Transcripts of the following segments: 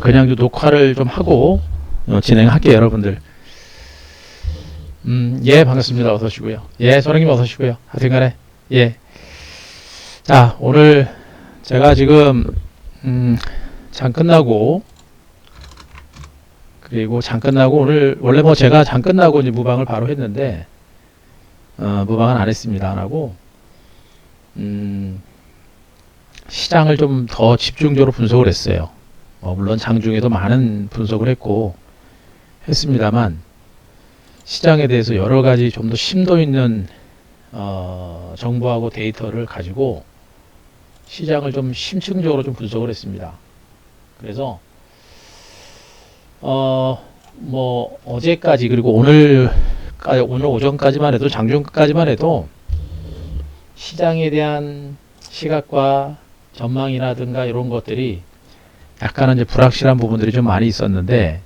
그냥 녹화를 좀 하고 진행할게요, 여러분들. 예, 반갑습니다. 어서 오시고요. 예, 소령님 어서 오시고요. 하여튼간에 예. 자, 오늘 제가 지금 장 끝나고, 그리고 장 끝나고 오늘 원래 뭐 제가 장 끝나고 이제 무방을 바로 했는데 무방은 안 했습니다. 안 하고 시장을 좀 더 집중적으로 분석을 했어요. 물론 장중에도 많은 분석을 했고 했습니다만, 시장에 대해서 여러 가지 좀 더 심도 있는 정보하고 데이터를 가지고 시장을 좀 심층적으로 좀 분석을 했습니다. 그래서 뭐 어제까지, 그리고 오늘 오전까지만 해도, 장중까지만 해도 시장에 대한 시각과 전망이라든가 이런 것들이 약간은 이제 불확실한 부분들이 좀 많이 있었는데,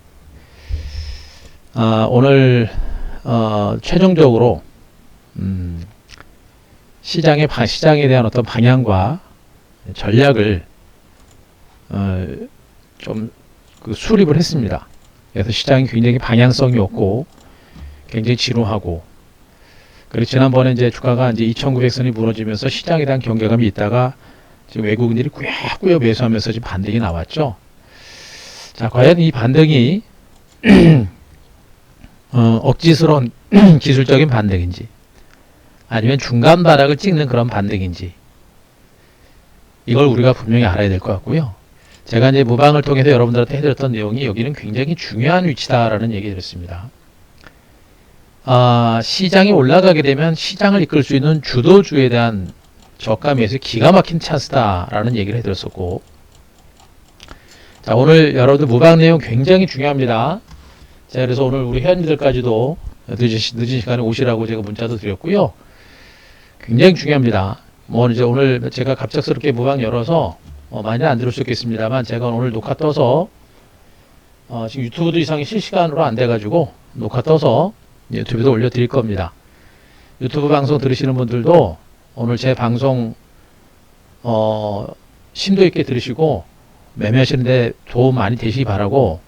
오늘 최종적으로 시장에 대한 어떤 방향과 전략을 좀 수립을 했습니다. 그래서 시장이 굉장히 방향성이 없고 굉장히 지루하고, 그리고 지난번에 이제 주가가 이제 2,900선이 무너지면서 시장에 대한 경계감이 있다가 지금 외국인들이 꾸역꾸역 매수하면서 지금 반등이 나왔죠. 자, 과연 이 반등이 억지스러운 기술적인 반등인지, 아니면 중간 바닥을 찍는 그런 반등인지, 이걸 우리가 분명히 알아야 될 것 같고요. 제가 이제 무방을 통해서 여러분들한테 해드렸던 내용이 여기는 굉장히 중요한 위치다라는 얘기를 했습니다. 시장이 올라가게 되면 시장을 이끌 수 있는 주도주에 대한 저가 매수 기가 막힌 찬스다라는 얘기를 해드렸었고, 자, 오늘 여러분들 무방 내용 굉장히 중요합니다. 자, 그래서 오늘 우리 회원님들까지도 늦은 시간에 오시라고 제가 문자도 드렸고요. 굉장히 중요합니다. 뭐 이제 오늘 제가 갑작스럽게 무방 열어서 많이 안 들을 수 있겠습니다만, 제가 오늘 녹화 떠서 지금 유튜브도 이상이 실시간으로 안 돼가지고 녹화 떠서 유튜브에도 올려드릴 겁니다. 유튜브 방송 들으시는 분들도 오늘 제 방송 심도 있게 들으시고 매매하시는데 도움 많이 되시기 바라고,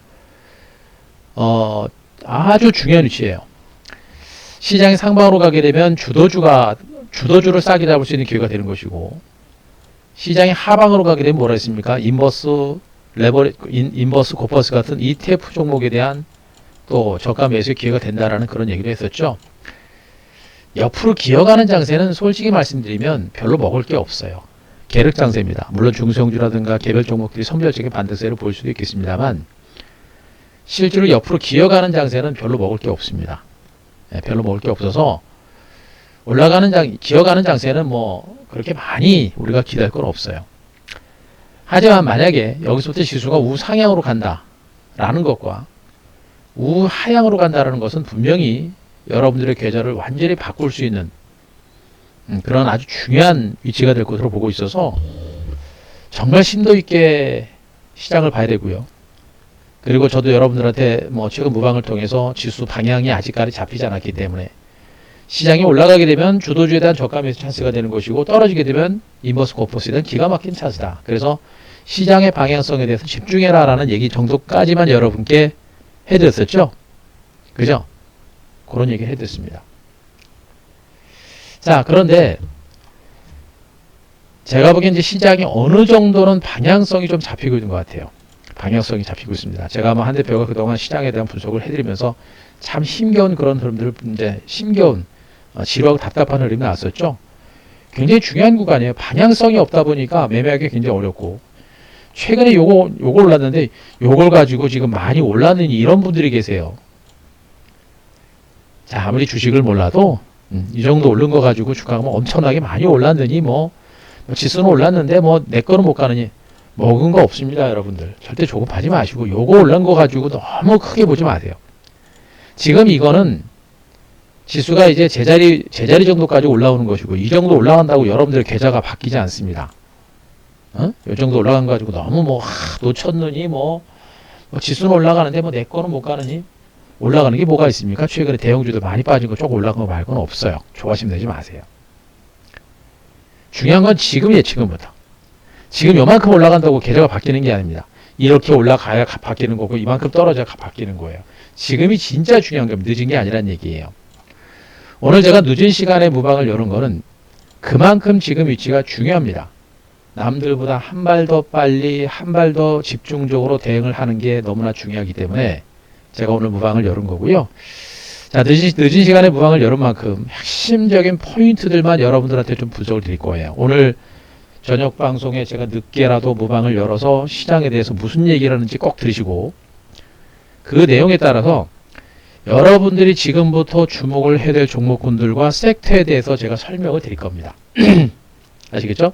아주 중요한 위치예요. 시장이 상방으로 가게 되면 주도주를 싸게 잡을 수 있는 기회가 되는 것이고, 시장이 하방으로 가게 되면 뭐라 했습니까? 인버스, 코퍼스 같은 ETF 종목에 대한 또 저가 매수의 기회가 된다라는 그런 얘기도 했었죠. 옆으로 기어가는 장세는 솔직히 말씀드리면 별로 먹을 게 없어요. 계륵 장세입니다. 물론 중소형주라든가 개별 종목들이 선별적인 반등세를 보일 수도 있겠습니다만, 실제로 옆으로 기어가는 장세는 별로 먹을 게 없습니다. 별로 먹을 게 없어서 기어가는 장세는 뭐 그렇게 많이 우리가 기대할 건 없어요. 하지만 만약에 여기서부터 지수가 우상향으로 간다라는 것과 우하향으로 간다라는 것은 분명히 여러분들의 계좌를 완전히 바꿀 수 있는 그런 아주 중요한 위치가 될 것으로 보고 있어서 정말 심도 있게 시장을 봐야 되고요. 그리고 저도 여러분들한테 뭐 최근 무방을 통해서 지수 방향이 아직까지 잡히지 않았기 때문에, 시장이 올라가게 되면 주도주에 대한 저가 매수 찬스가 되는 것이고, 떨어지게 되면 인버스 코퍼스에 대한 기가 막힌 찬스다. 그래서 시장의 방향성에 대해서 집중해라 라는 얘기 정도까지만 여러분께 해드렸었죠. 그죠? 그런 얘기 해드렸습니다. 자, 그런데 제가 보기엔 이제 시장이 어느 정도는 방향성이 좀 잡히고 있는 것 같아요. 방향성이 잡히고 있습니다. 제가 아마 한 대표가 그동안 시장에 대한 분석을 해드리면서 참 힘겨운 그런 흐름들, 이제 힘겨운 지루하고 답답한 흐름이 나왔었죠. 굉장히 중요한 구간이에요. 방향성이 없다 보니까 매매하기 굉장히 어렵고, 최근에 요거 올랐는데 요걸 가지고 지금 많이 올랐느니 이런 분들이 계세요. 자, 아무리 주식을 몰라도 이 정도 오른 거 가지고 주가가 뭐 엄청나게 많이 올랐느니, 뭐 지수는 올랐는데 뭐 내 거는 못 가느니, 먹은 거 없습니다. 여러분들 절대 조급하지 마시고 요거 올란 거 가지고 너무 크게 보지 마세요. 지금 이거는 지수가 이제 제자리 정도까지 올라오는 것이고, 이 정도 올라간다고 여러분들의 계좌가 바뀌지 않습니다. 이 정도 올라간 거 가지고 너무 뭐 놓쳤느니, 뭐 지수는 올라가는데 뭐 내 거는 못 가느니, 올라가는 게 뭐가 있습니까? 최근에 대형주들 많이 빠진 거 조금 올라간 거 말고는 없어요. 조바심 내지 마세요. 중요한 건 지금이에요. 지금부터. 지금 요만큼 올라간다고 계좌가 바뀌는 게 아닙니다. 이렇게 올라가야 바뀌는 거고 이만큼 떨어져야 바뀌는 거예요. 지금이 진짜 중요한 겁니다. 늦은 게 아니란 얘기예요. 오늘 제가 늦은 시간에 무방을 여는 거는 그만큼 지금 위치가 중요합니다. 남들보다 한 발 더 빨리 한 발 더 집중적으로 대응을 하는 게 너무나 중요하기 때문에 제가 오늘 무방을 열은 거고요. 자, 늦은 시간에 무방을 열은 만큼 핵심적인 포인트들만 여러분들한테 좀 분석을 드릴 거예요. 오늘 저녁 방송에 제가 늦게라도 무방을 열어서 시장에 대해서 무슨 얘기를 하는지 꼭 들으시고 그 내용에 따라서 여러분들이 지금부터 주목을 해야 될 종목군들과 섹터에 대해서 제가 설명을 드릴 겁니다. 아시겠죠?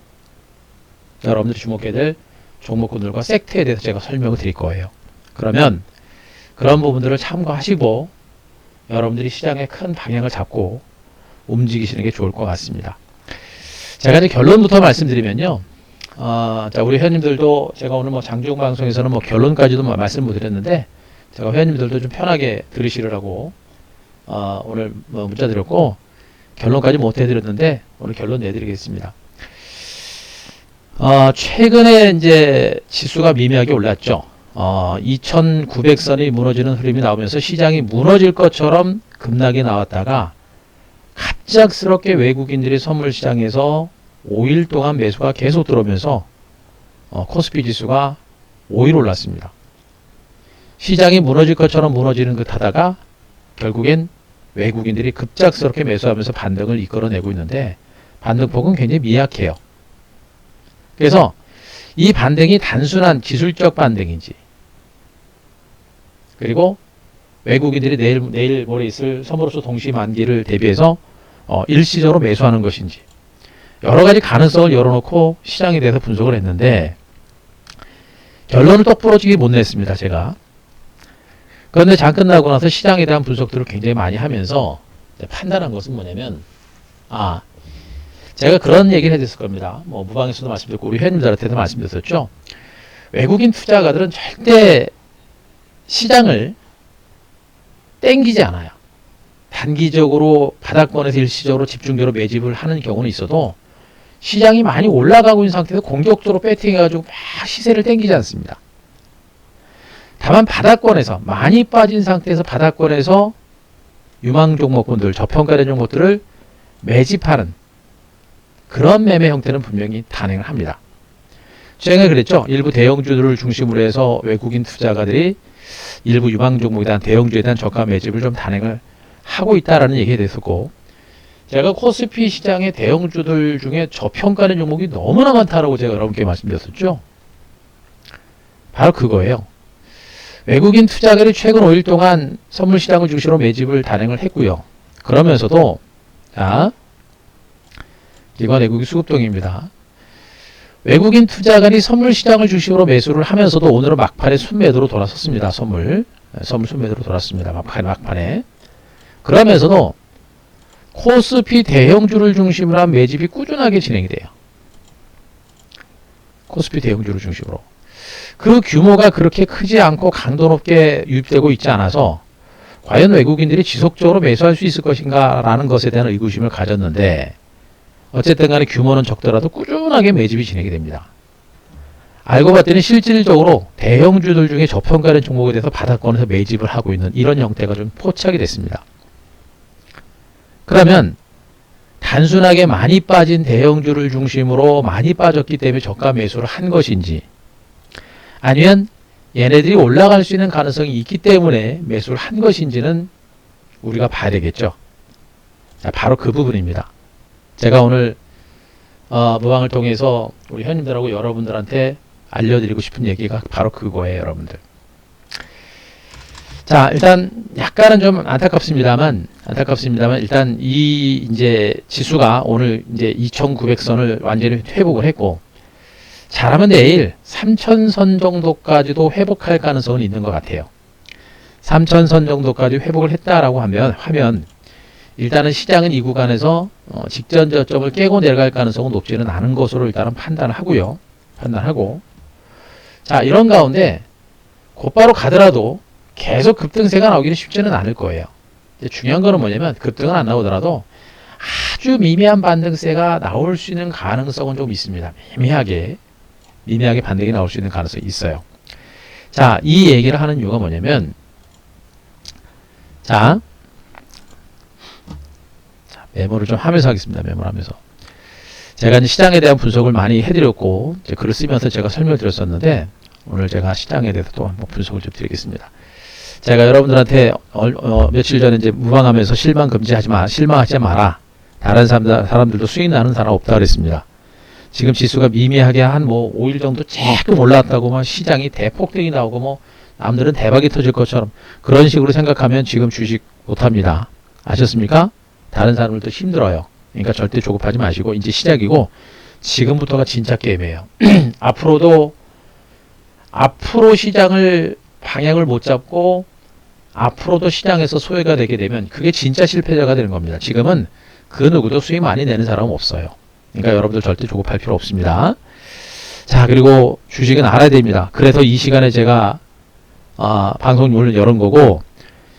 여러분들이 주목해야 될 종목군들과 섹터에 대해서 제가 설명을 드릴 거예요. 그러면 그런 부분들을 참고하시고 여러분들이 시장의 큰 방향을 잡고 움직이시는 게 좋을 것 같습니다. 제가 이제 결론부터 말씀드리면요. 자, 우리 회원님들도 제가 오늘 뭐 장중 방송에서는 뭐 결론까지도 말씀 못 드렸는데 제가 회원님들도 좀 편하게 들으시라고 오늘 뭐 문자 드렸고 결론까지 못 해드렸는데 오늘 결론 내드리겠습니다. 최근에 이제 지수가 미미하게 올랐죠. 2900선이 무너지는 흐름이 나오면서 시장이 무너질 것처럼 급락이 나왔다가 갑작스럽게 외국인들이 선물 시장에서 5일 동안 매수가 계속 들어오면서 코스피 지수가 5일 올랐습니다. 시장이 무너질 것처럼 무너지는 듯 하다가 결국엔 외국인들이 급작스럽게 매수하면서 반등을 이끌어내고 있는데 반등폭은 굉장히 미약해요. 그래서 이 반등이 단순한 기술적 반등인지 그리고 외국인들이 내일 모레 있을 선물로서 동시 만기를 대비해서 일시적으로 매수하는 것인지 여러 가지 가능성을 열어놓고 시장에 대해서 분석을 했는데 결론을 똑부러지게 못 냈습니다. 제가. 그런데 장 끝나고 나서 시장에 대한 분석들을 굉장히 많이 하면서 판단한 것은 뭐냐면 제가 그런 얘기를 해드렸을 겁니다. 뭐 무방에서도 말씀드렸고 우리 회원님들한테도 말씀드렸었죠. 외국인 투자가들은 절대 시장을 땡기지 않아요. 단기적으로 바닥권에서 일시적으로 집중적으로 매집을 하는 경우는 있어도 시장이 많이 올라가고 있는 상태에서 공격적으로 배팅해가지고 막 시세를 땡기지 않습니다. 다만 바닥권에서 많이 빠진 상태에서 바닥권에서 유망 종목군들, 저평가된 종목들을 매집하는 그런 매매 형태는 분명히 단행을 합니다. 최근에 그랬죠. 일부 대형주들을 중심으로 해서 외국인 투자가들이 일부 유망 종목에 대한 대형주에 대한 저가 매집을 좀 단행을 하고 있다라는 얘기가 됐었고 제가 코스피 시장의 대형주들 중에 저평가된 종목이 너무나 많다라고 제가 여러분께 말씀드렸었죠. 바로 그거예요. 외국인 투자가들이 최근 5일 동안 선물 시장을 중심으로 매집을 단행을 했고요. 그러면서도 이건 외국인 수급동입니다. 외국인 투자가들이 선물 시장을 중심으로 매수를 하면서도 오늘은 막판에 순매도로 돌아섰습니다. 선물 순매도로 돌았습니다. 막판에. 그러면서도 코스피 대형주를 중심으로 한 매집이 꾸준하게 진행이 돼요. 코스피 대형주를 중심으로. 그 규모가 그렇게 크지 않고 강도 높게 유입되고 있지 않아서 과연 외국인들이 지속적으로 매수할 수 있을 것인가 라는 것에 대한 의구심을 가졌는데 어쨌든 간에 규모는 적더라도 꾸준하게 매집이 진행이 됩니다. 알고 봤더니 실질적으로 대형주들 중에 저평가된 종목에 대해서 바닥권에서 매집을 하고 있는 이런 형태가 좀 포착이 됐습니다. 그러면 단순하게 많이 빠진 대형주를 중심으로 많이 빠졌기 때문에 저가 매수를 한 것인지 아니면 얘네들이 올라갈 수 있는 가능성이 있기 때문에 매수를 한 것인지는 우리가 봐야 되겠죠. 바로 그 부분입니다. 제가 오늘 무방을 통해서 우리 회원님들하고 여러분들한테 알려드리고 싶은 얘기가 바로 그거예요, 여러분들. 자, 일단 약간은 좀 안타깝습니다만 일단 이 이제 지수가 오늘 이제 2,900선을 완전히 회복을 했고 잘하면 내일 3,000선 정도까지도 회복할 가능성은 있는 것 같아요. 3,000선 정도까지 회복을 했다라고 하면 일단은 시장은 이 구간에서 직전 저점을 깨고 내려갈 가능성은 높지는 않은 것으로 일단은 판단하고 자, 이런 가운데 곧바로 가더라도 계속 급등세가 나오기는 쉽지는 않을 거예요. 중요한 거는 뭐냐면 급등은 안 나오더라도 아주 미미한 반등세가 나올 수 있는 가능성은 좀 있습니다. 미미하게 반등이 나올 수 있는 가능성이 있어요. 자, 이 얘기를 하는 이유가 뭐냐면, 자, 메모를 좀 하면서 하겠습니다. 메모를 하면서. 제가 이제 시장에 대한 분석을 많이 해드렸고, 이제 글을 쓰면서 제가 설명을 드렸었는데, 오늘 제가 시장에 대해서 또 한번 분석을 좀 드리겠습니다. 제가 여러분들한테 며칠 전에 이제 무방하면서 실망하지 마라. 다른 사람들도 수익 나는 사람 없다 그랬습니다. 지금 지수가 미미하게 한 뭐 5일 정도 조금 올라왔다고 막 시장이 대폭등이 나오고 뭐 남들은 대박이 터질 것처럼 그런 식으로 생각하면 지금 주식 못합니다. 아셨습니까? 다른 사람들도 힘들어요. 그러니까 절대 조급하지 마시고 이제 시작이고 지금부터가 진짜 게임이에요. 앞으로 시장을 방향을 못 잡고 앞으로도 시장에서 소외가 되게 되면 그게 진짜 실패자가 되는 겁니다. 지금은 그 누구도 수익 많이 내는 사람은 없어요. 그러니까 여러분들 절대 조급할 필요 없습니다. 자, 그리고 주식은 알아야 됩니다. 그래서 이 시간에 제가 방송을 열은 거고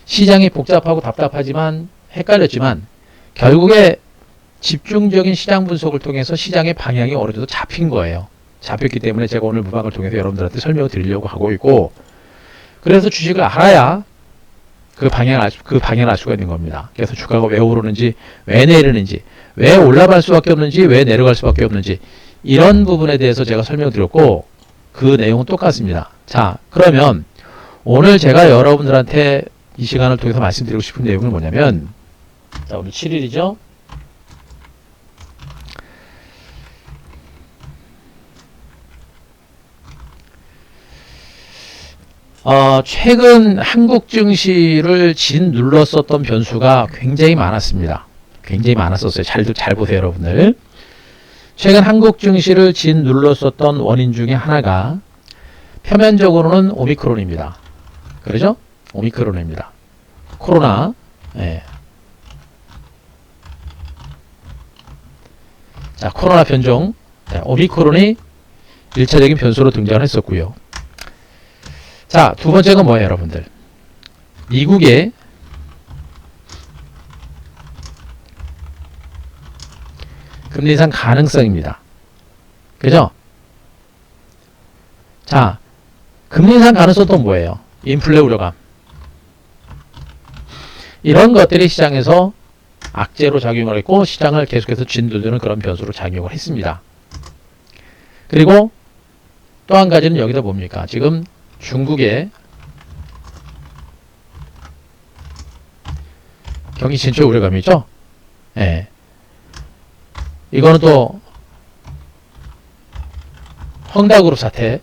시장이 복잡하고 답답하지만 헷갈렸지만 결국에 집중적인 시장 분석을 통해서 시장의 방향이 어느 정도 잡힌 거예요. 잡혔기 때문에 제가 오늘 무방을 통해서 여러분들한테 설명을 드리려고 하고 있고 그래서 주식을 알아야 그 방향을 알 수가 있는 겁니다. 그래서 주가가 왜 오르는지, 왜 내리는지, 왜 올라갈 수밖에 없는지, 왜 내려갈 수밖에 없는지 이런 부분에 대해서 제가 설명드렸고 그 내용은 똑같습니다. 자, 그러면 오늘 제가 여러분들한테 이 시간을 통해서 말씀드리고 싶은 내용은 뭐냐면 자, 오늘 7일이죠? 최근 한국 증시를 짓눌렀었던 변수가 굉장히 많았습니다. 굉장히 많았었어요. 잘 보세요, 여러분들. 최근 한국 증시를 짓눌렀었던 원인 중에 하나가 표면적으로는 오미크론입니다. 그러죠? 오미크론입니다. 코로나. 예. 자, 코로나 변종. 오미크론이 1차적인 변수로 등장을 했었고요. 자, 두 번째가 뭐예요, 여러분들? 미국의 금리 인상 가능성입니다. 그죠? 자, 금리 인상 가능성도 뭐예요? 인플레 우려감. 이런 것들이 시장에서 악재로 작용을 했고 시장을 계속해서 진두드는 그런 변수로 작용을 했습니다. 그리고 또 한 가지는 여기다 뭡니까? 지금 중국의 경기 진출 우려감이 있죠? 예. 이거는 또 헝다그룹 사태.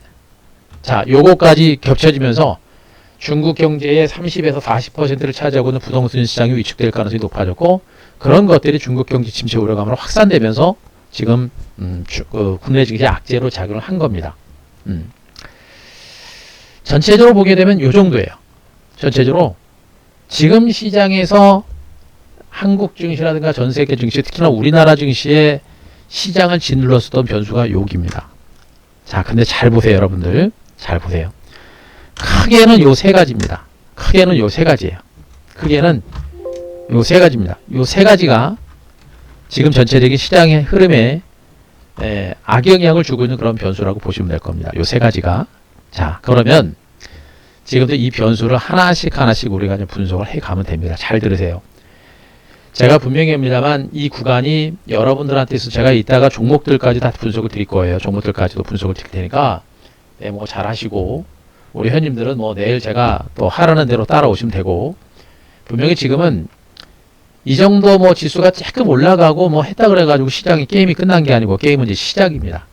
자, 요거까지 겹쳐지면서 중국 경제의 30에서 40%를 차지하고 있는 부동산 시장이 위축될 가능성이 높아졌고 그런 것들이 중국 경제 침체 우려감으로 확산되면서 지금 국내 증시 악재로 작용을 한 겁니다. 전체적으로 보게 되면 요 정도예요. 전체적으로 지금 시장에서 한국 증시라든가 전 세계 증시, 특히나 우리나라 증시의 시장을 짓눌렀었던 변수가 여기입니다. 자, 근데 잘 보세요, 여러분들. 잘 보세요. 크게는 요 세 가지입니다. 크게는 요 세 가지예요. 크게는 요 세 가지입니다. 요 세 가지가 지금 전체적인 시장의 흐름에 악영향을 주고 있는 그런 변수라고 보시면 될 겁니다. 요 세 가지가. 자, 그러면 지금도 이 변수를 하나씩 우리가 이제 분석을 해 가면 됩니다. 잘 들으세요. 제가 분명히 합니다만 이 구간이 여러분들한테서 제가 이따가 종목들까지 다 분석을 드릴 거예요. 종목들까지도 분석을 드릴 테니까 메모 잘 하시고 우리 회원님들은 뭐 내일 제가 또 하라는 대로 따라오시면 되고 분명히 지금은 이 정도 뭐 지수가 조금 올라가고 뭐 했다 그래가지고 시장이 게임이 끝난 게 아니고 게임은 이제 시작입니다.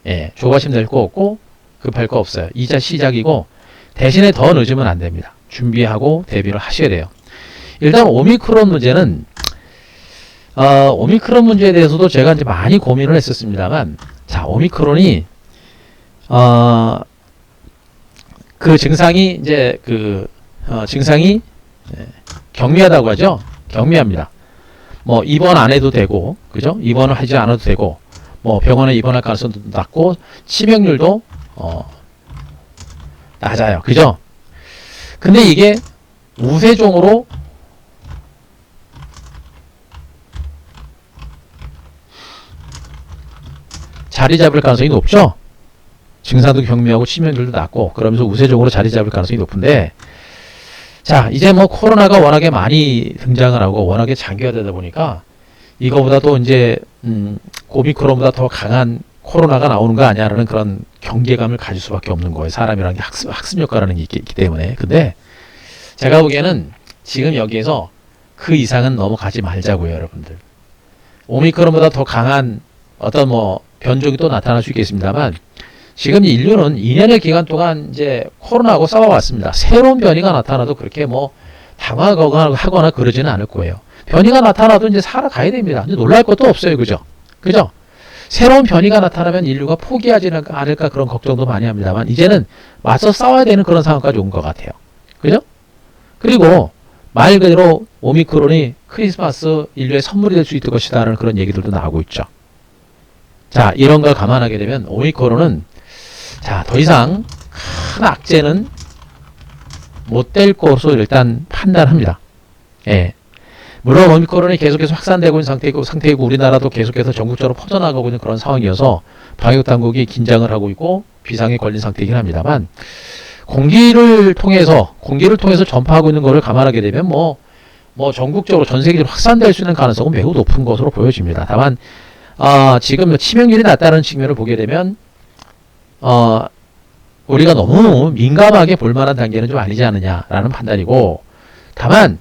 예, 조바심 낼 거 없고 급할 거 없어요. 이자 시작이고 대신에 더 늦으면 안 됩니다. 준비하고 대비를 하셔야 돼요. 일단 오미크론 문제는 오미크론 문제에 대해서도 제가 이제 많이 고민을 했었습니다만 자, 오미크론이 그 증상이 이제 증상이 경미하다고 하죠. 경미합니다. 뭐 입원 안 해도 되고 그죠? 입원을 하지 않아도 되고 뭐 병원에 입원할 가능성도 낮고 치명률도 낮아요. 그죠? 근데 이게 우세종으로 자리 잡을 가능성이 높죠? 증상도 경미하고 치명률도 낮고 그러면서 우세종으로 자리 잡을 가능성이 높은데, 자 이제 뭐 코로나가 워낙에 많이 등장을 하고 워낙에 장기화되다 보니까 이거보다도 이제 오미크론보다 더 강한 코로나가 나오는 거 아니야라는 그런 경계감을 가질 수밖에 없는 거예요. 사람이라는 게 학습 효과라는 게 있기 때문에. 근데 제가 보기에는 지금 여기에서 그 이상은 넘어가지 말자고요, 여러분들. 오미크론보다 더 강한 어떤 뭐 변종이 또 나타날 수 있겠습니다만, 지금 인류는 2년의 기간 동안 이제 코로나하고 싸워왔습니다. 새로운 변이가 나타나도 그렇게 뭐 당황하거나 그러지는 않을 거예요. 변이가 나타나도 이제 살아가야 됩니다. 이제 놀랄 것도 없어요. 그죠? 새로운 변이가 나타나면 인류가 포기하지는 않을까 그런 걱정도 많이 합니다만, 이제는 맞서 싸워야 되는 그런 상황까지 온 것 같아요. 그죠? 그리고 말 그대로 오미크론이 크리스마스 인류의 선물이 될 수 있을 것이다라는 그런 얘기들도 나오고 있죠. 자, 이런 걸 감안하게 되면 오미크론은 자, 더 이상 큰 악재는 못 될 것으로 일단 판단합니다. 예. 물론 오미크론이 계속해서 확산되고 있는 상태이고 우리나라도 계속해서 전국적으로 퍼져나가고 있는 그런 상황이어서 방역당국이 긴장을 하고 있고 비상에 걸린 상태이긴 합니다만, 공기를 통해서 전파하고 있는 것을 감안하게 되면 뭐 전국적으로 전 세계적으로 확산될 수 있는 가능성은 매우 높은 것으로 보여집니다. 다만 지금 치명률이 낮다는 측면을 보게 되면 우리가 너무 민감하게 볼 만한 단계는 좀 아니지 않느냐라는 판단이고, 다만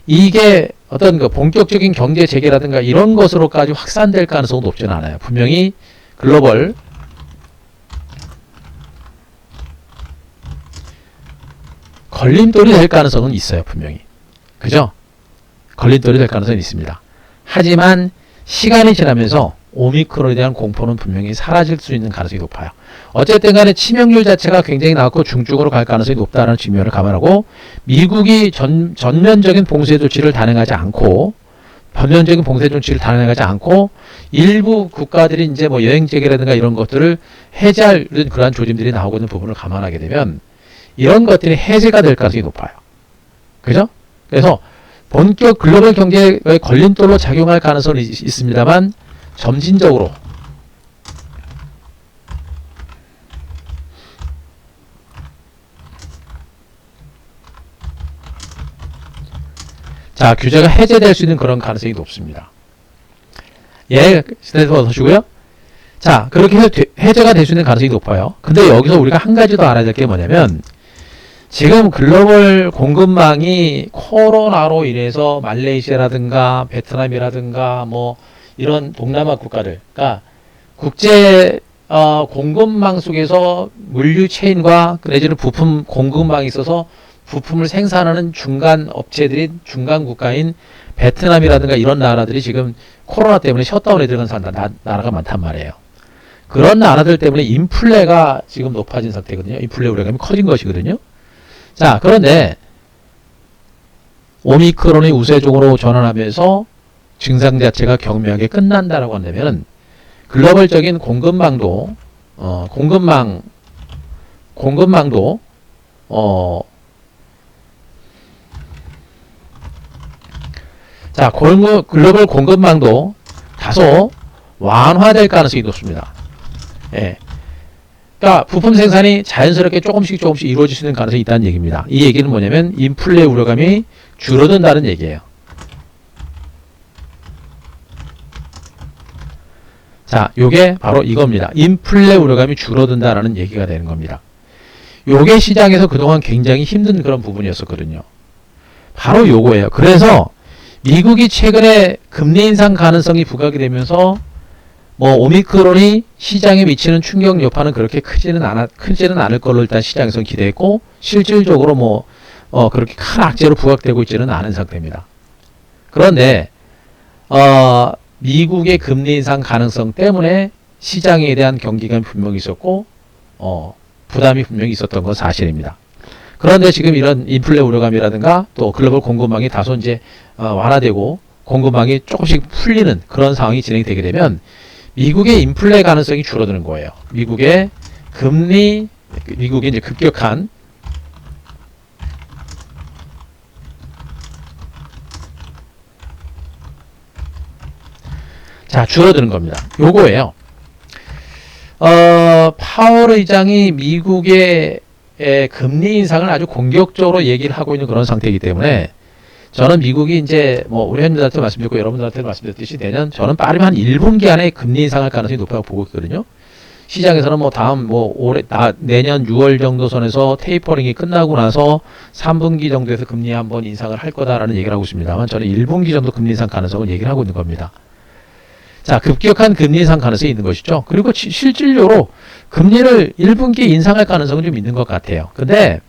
이게 어떤 그 본격적인 경제 재개라든가 이런 것으로까지 확산될 가능성은 높지는 않아요. 분명히 글로벌 걸림돌이 될 가능성은 있어요. 분명히. 그죠? 걸림돌이 될 가능성은 있습니다. 하지만 시간이 지나면서 오미크론에 대한 공포는 분명히 사라질 수 있는 가능성이 높아요. 어쨌든 간에 치명률 자체가 굉장히 낮고 중증으로 갈 가능성이 높다는 측면을 감안하고, 미국이 전면적인 봉쇄 조치를 단행하지 않고 일부 국가들이 이제 뭐 여행 재개라든가 이런 것들을 해제할 그러한 조짐들이 나오고 있는 부분을 감안하게 되면 이런 것들이 해제가 될 가능성이 높아요. 그죠? 그래서 본격 글로벌 경제의 걸림돌로 작용할 가능성은 있습니다만, 점진적으로 자, 규제가 해제될 수 있는 그런 가능성이 높습니다. 예, 스탠스 보시고요. 자, 그렇게 해서 해제가 될 수 있는 가능성이 높아요. 근데 여기서 우리가 한 가지 더 알아야 될 게 뭐냐면, 지금 글로벌 공급망이 코로나로 인해서 말레이시아라든가 베트남이라든가 뭐 이런 동남아 국가들, 그러니까 국제 공급망 속에서 물류 체인과 내지는 부품 공급망이 있어서 부품을 생산하는 중간 업체들이 중간 국가인 베트남이라든가 이런 나라들이 지금 코로나 때문에 셧다운에 들어간 나라가 많단 말이에요. 그런 나라들 때문에 인플레가 지금 높아진 상태거든요. 인플레 우려감이 커진 것이거든요. 자, 그런데 오미크론이 우세종으로 전환하면서 증상 자체가 경미하게 끝난다라고 한다면, 글로벌적인 공급망도 자, 글로벌 공급망도 다소 완화될 가능성이 높습니다. 예. 그러니까 부품 생산이 자연스럽게 조금씩 이루어질 수 있는 가능성이 있다는 얘기입니다. 이 얘기는 뭐냐면 인플레 우려감이 줄어든다는 얘기예요. 자, 요게 바로 이겁니다. 인플레 우려감이 줄어든다라는 얘기가 되는 겁니다. 요게 시장에서 그동안 굉장히 힘든 그런 부분이었었거든요. 바로 요거예요. 그래서 미국이 최근에 금리 인상 가능성이 부각이 되면서 뭐 오미크론이 시장에 미치는 충격 여파는 그렇게 크지는 않을 걸로 일단 시장에서 기대했고, 실질적으로 그렇게 큰 악재로 부각되고 있지는 않은 상태입니다. 그런데 미국의 금리 인상 가능성 때문에 시장에 대한 경기감이 분명히 있었고 부담이 분명히 있었던 건 사실입니다. 그런데 지금 이런 인플레 우려감이라든가 또 글로벌 공급망이 다소 이제 완화되고 공급망이 조금씩 풀리는 그런 상황이 진행되게 되면 미국의 인플레 가능성이 줄어드는 거예요. 미국의 이제 급격한 줄어드는 겁니다. 요거예요. 파월 의장이 미국의 금리 인상을 아주 공격적으로 얘기를 하고 있는 그런 상태이기 때문에 저는 미국이 이제 뭐 우리 회원님들한테 말씀드렸고 여러분들한테도 말씀드렸듯이 내년 저는 빠르면 한 1분기 안에 금리 인상할 가능성이 높다고 보고 있거든요. 시장에서는 뭐 다음 뭐 내년 6월 정도 선에서 테이퍼링이 끝나고 나서 3분기 정도에서 금리 한번 인상을 할 거다라는 얘기를 하고 있습니다만 저는 1분기 정도 금리 인상 가능성을 얘기를 하고 있는 겁니다. 자, 급격한 금리 인상 가능성이 있는 것이죠. 그리고 실질적으로 금리를 1분기 인상할 가능성은 좀 있는 것 같아요. 근데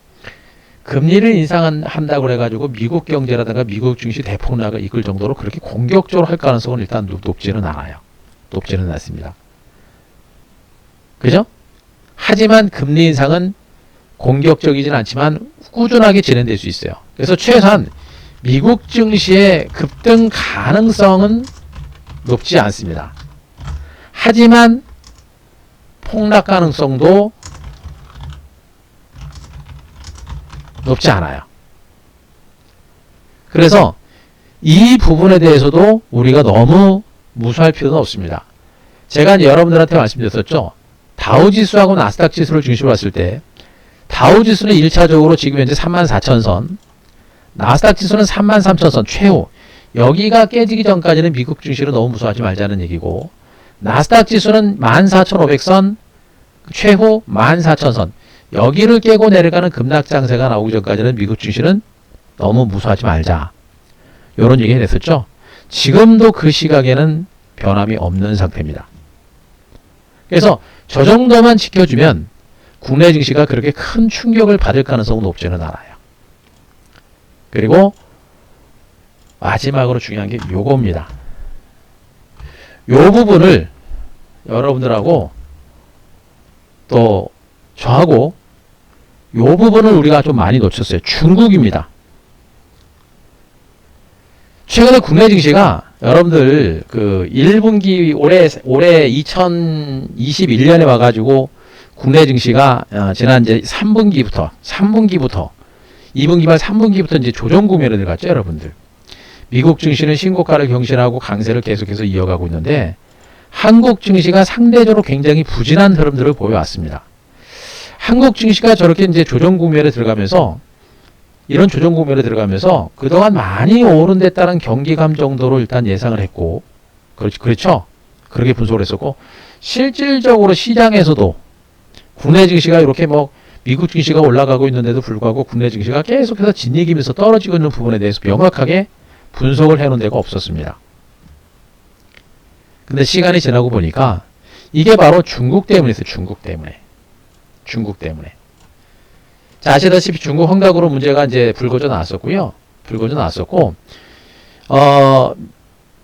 금리를 인상한다고 그래가지고 미국 경제라든가 미국 증시 대폭락을 이끌 정도로 그렇게 공격적으로 할 가능성은 일단 높지는 않아요. 높지는 않습니다. 그죠? 하지만 금리 인상은 공격적이진 않지만 꾸준하게 진행될 수 있어요. 그래서 최소한 미국 증시의 급등 가능성은 높지 않습니다. 하지만 폭락 가능성도 높지 않아요. 그래서 이 부분에 대해서도 우리가 너무 무시할 필요는 없습니다. 제가 여러분들한테 말씀드렸었죠. 다우지수하고 나스닥 지수를 중심으로 봤을 때 다우지수는 1차적으로 지금 현재 34,000선, 나스닥 지수는 33,000선 최후. 여기가 깨지기 전까지는 미국 증시를 너무 무서워하지 말자는 얘기고, 나스닥 지수는 14,500선, 최후 14,000선. 여기를 깨고 내려가는 급락장세가 나오기 전까지는 미국 증시는 너무 무서워하지 말자. 이런 얘기 했었죠. 지금도 그 시각에는 변함이 없는 상태입니다. 그래서 저 정도만 지켜주면 국내 증시가 그렇게 큰 충격을 받을 가능성은 높지는 않아요. 그리고 마지막으로 중요한 게 요겁니다. 요 부분을 여러분들하고 또 저하고 요 부분을 우리가 좀 많이 놓쳤어요. 중국입니다. 최근에 국내 증시가 여러분들 그 1분기 올해 2021년에 와가지고 국내 증시가 지난 이제 3분기부터 2분기 말 3분기부터 이제 조정 국면에 들어갔죠, 여러분들. 미국 증시는 신고가를 경신하고 강세를 계속해서 이어가고 있는데 한국 증시가 상대적으로 굉장히 부진한 흐름들을 보여왔습니다. 한국 증시가 저렇게 이제 조정 국면에 들어가면서 이런 조정 국면에 들어가면서 그동안 많이 오른됐다는 경기감 정도로 일단 예상을 했고, 그렇죠? 그렇게 분석을 했었고, 실질적으로 시장에서도 국내 증시가 이렇게 뭐 미국 증시가 올라가고 있는데도 불구하고 국내 증시가 계속해서 진이기면서 떨어지고 있는 부분에 대해서 명확하게 분석을 해놓은 데가 없었습니다. 근데 시간이 지나고 보니까 이게 바로 중국 때문이었어요. 중국 때문에. 자, 아시다시피 중국 헝다구로 문제가 이제 불거져 나왔었고요.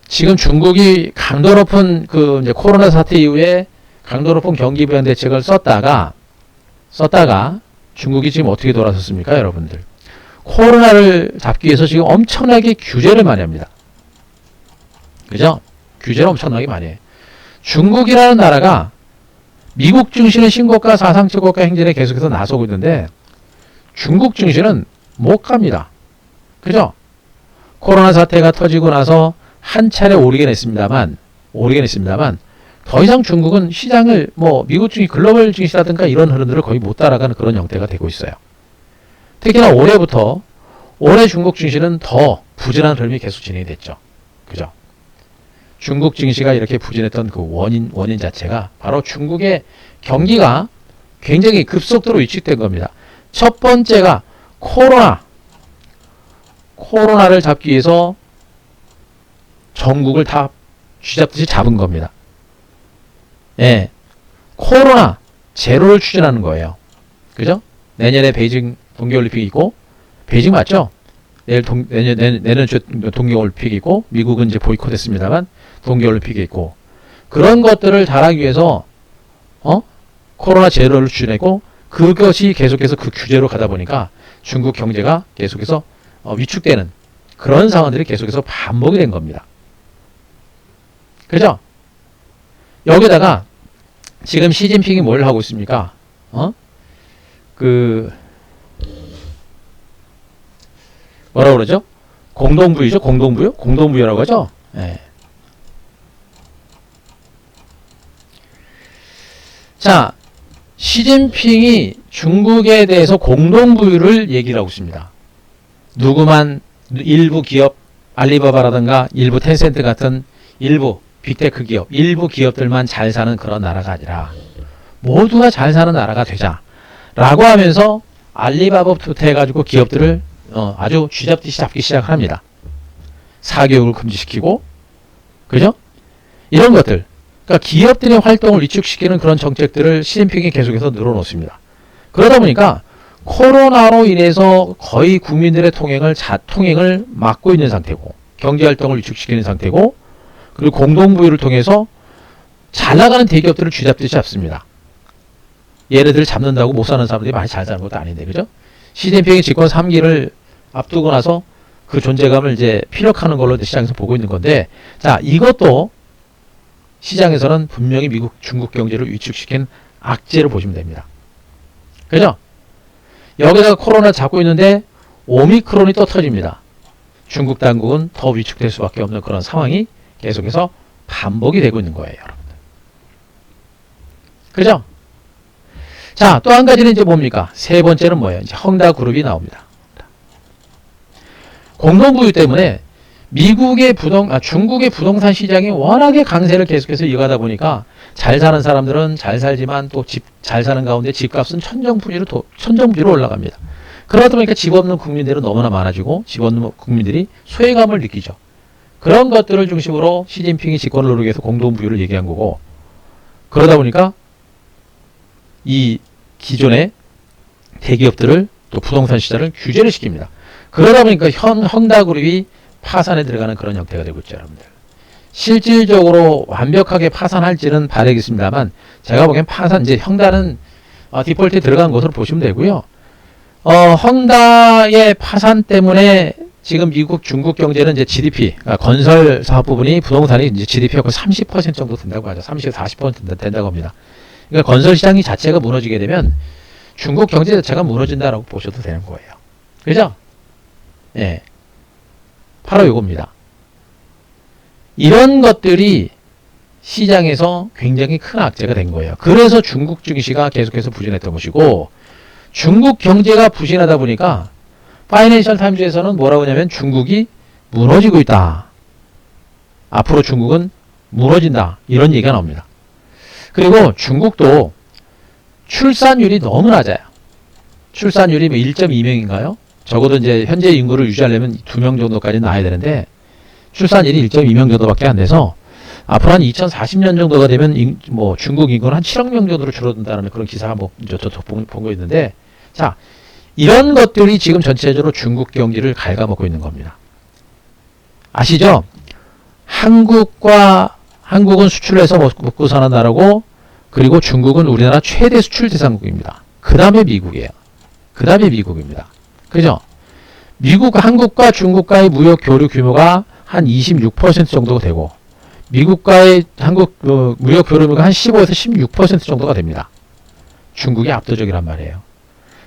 지금 중국이 강도 높은 그 이제 코로나 사태 이후에 강도 높은 경기 부양 대책을 썼다가 중국이 지금 어떻게 돌아섰습니까, 여러분들? 코로나를 잡기 위해서 지금 엄청나게 규제를 많이 합니다. 그죠? 규제를 엄청나게 많이 해요. 중국이라는 나라가 미국 증시는 신고가 사상 최고가 행진에 계속해서 나서고 있는데 중국 증시는 못 갑니다. 그죠? 코로나 사태가 터지고 나서 한 차례 오르긴 했습니다만 더 이상 중국은 시장을 뭐 미국 증시 글로벌 증시라든가 이런 흐름들을 거의 못 따라가는 그런 형태가 되고 있어요. 특히나 올해 중국 증시는 더 부진한 흐름이 계속 진행이 됐죠. 그죠? 중국 증시가 이렇게 부진했던 그 원인 자체가 바로 중국의 경기가 굉장히 급속도로 위축된 겁니다. 첫 번째가 코로나를 잡기 위해서 전국을 다 쥐잡듯이 잡은 겁니다. 예. 코로나 제로를 추진하는 거예요. 그죠? 내년에 베이징 동계올림픽이 있고, 베이징 맞죠? 내년 동계올림픽이 있고, 미국은 이제 보이콧 했습니다만, 동계올림픽이 있고, 그런 것들을 잘하기 위해서, 코로나 제로를 추진했고, 그것이 계속해서 그 규제로 가다 보니까 중국 경제가 계속해서 위축되는 그런 상황들이 계속해서 반복이 된 겁니다. 그죠? 여기다가 지금 시진핑이 뭘 하고 있습니까? 뭐라고 그러죠? 공동부유죠? 공동부유라고 하죠? 예. 자, 시진핑이 중국에 대해서 공동부유를 얘기를 하고 있습니다. 누구만 일부 기업, 알리바바라든가 일부 텐센트 같은 일부 빅테크 기업, 일부 기업들만 잘 사는 그런 나라가 아니라 모두가 잘 사는 나라가 되자 라고 하면서 알리바바부터 해가지고 기업들을 아주 쥐잡듯이 잡기 시작합니다. 사교육을 금지시키고, 그죠? 이런 것들. 그러니까 기업들의 활동을 위축시키는 그런 정책들을 시진핑이 계속해서 늘어놓습니다. 그러다 보니까 코로나로 인해서 거의 국민들의 통행을 막고 있는 상태고, 경제활동을 위축시키는 상태고, 그리고 공동부유를 통해서 잘 나가는 대기업들을 쥐잡듯이 잡습니다. 얘네들을 잡는다고 못 사는 사람들이 많이 잘 사는 것도 아닌데, 그죠? 시진핑이 집권 3기를 앞두고 나서 그 존재감을 이제 피력하는 걸로 시장에서 보고 있는 건데, 자, 이것도 시장에서는 분명히 미국, 중국 경제를 위축시킨 악재로 보시면 됩니다. 그죠? 여기다가 코로나를 잡고 있는데 오미크론이 또 터집니다. 중국 당국은 더 위축될 수밖에 없는 그런 상황이 계속해서 반복이 되고 있는 거예요, 여러분들. 그죠? 자, 또 한 가지는 이제 뭡니까? 세 번째는 뭐예요? 이제 헝다그룹이 나옵니다. 공동부유 때문에 중국의 부동산 시장이 워낙에 강세를 계속해서 이어가다 보니까 잘 사는 사람들은 잘 살지만 또 잘 사는 가운데 집값은 천정부지로 올라갑니다. 그러다 보니까 집 없는 국민들은 너무나 많아지고 집 없는 국민들이 소외감을 느끼죠. 그런 것들을 중심으로 시진핑이 집권을 누르기 위해서 공동부유를 얘기한 거고, 그러다 보니까 이 기존의 대기업들을 또 부동산 시장을 규제를 시킵니다. 그러다 보니까 헝다그룹이 파산에 들어가는 그런 형태가 되고 있죠, 여러분들. 실질적으로 완벽하게 파산할지는 봐야겠습니다만, 제가 보기엔 이제 헝다는 디폴트에 들어간 것으로 보시면 되고요. 헝다의 파산 때문에 지금 미국, 중국 경제는 이제 GDP, 그러니까 건설 사업 부분이 부동산이 이제 GDP가 30% 정도 된다고 하죠. 30에서 40% 된다고 합니다. 그러니까 건설 시장이 자체가 무너지게 되면 중국 경제 자체가 무너진다라고 보셔도 되는 거예요. 그죠? 예. 바로 이겁니다. 이런 것들이 시장에서 굉장히 큰 악재가 된 거예요. 그래서 중국 증시가 계속해서 부진했던 것이고, 중국 경제가 부진하다 보니까 파이낸셜 타임즈에서는 뭐라고 하냐면 중국이 무너지고 있다. 앞으로 중국은 무너진다. 이런 얘기가 나옵니다. 그리고 중국도 출산율이 너무 낮아요. 출산율이 1.2명인가요? 적어도 이제 현재 인구를 유지하려면 2명 정도까지 낳아야 되는데 출산율이 1.2명 정도밖에 안 돼서 앞으로 한 2040년 정도가 되면 중국 인구는 한 7억 명 정도로 줄어든다는 그런 기사가 본 거 있는데, 자, 이런 것들이 지금 전체적으로 중국 경기를 갉아먹고 있는 겁니다. 아시죠? 한국은 수출해서 먹고 사는 나라고, 그리고 중국은 우리나라 최대 수출 대상국입니다. 그 다음에 미국이에요. 그 다음에 미국입니다. 그죠? 한국과 중국과의 무역 교류 규모가 한 26% 정도가 되고, 미국과의 무역 교류 규모가 한 15에서 16% 정도가 됩니다. 중국이 압도적이란 말이에요.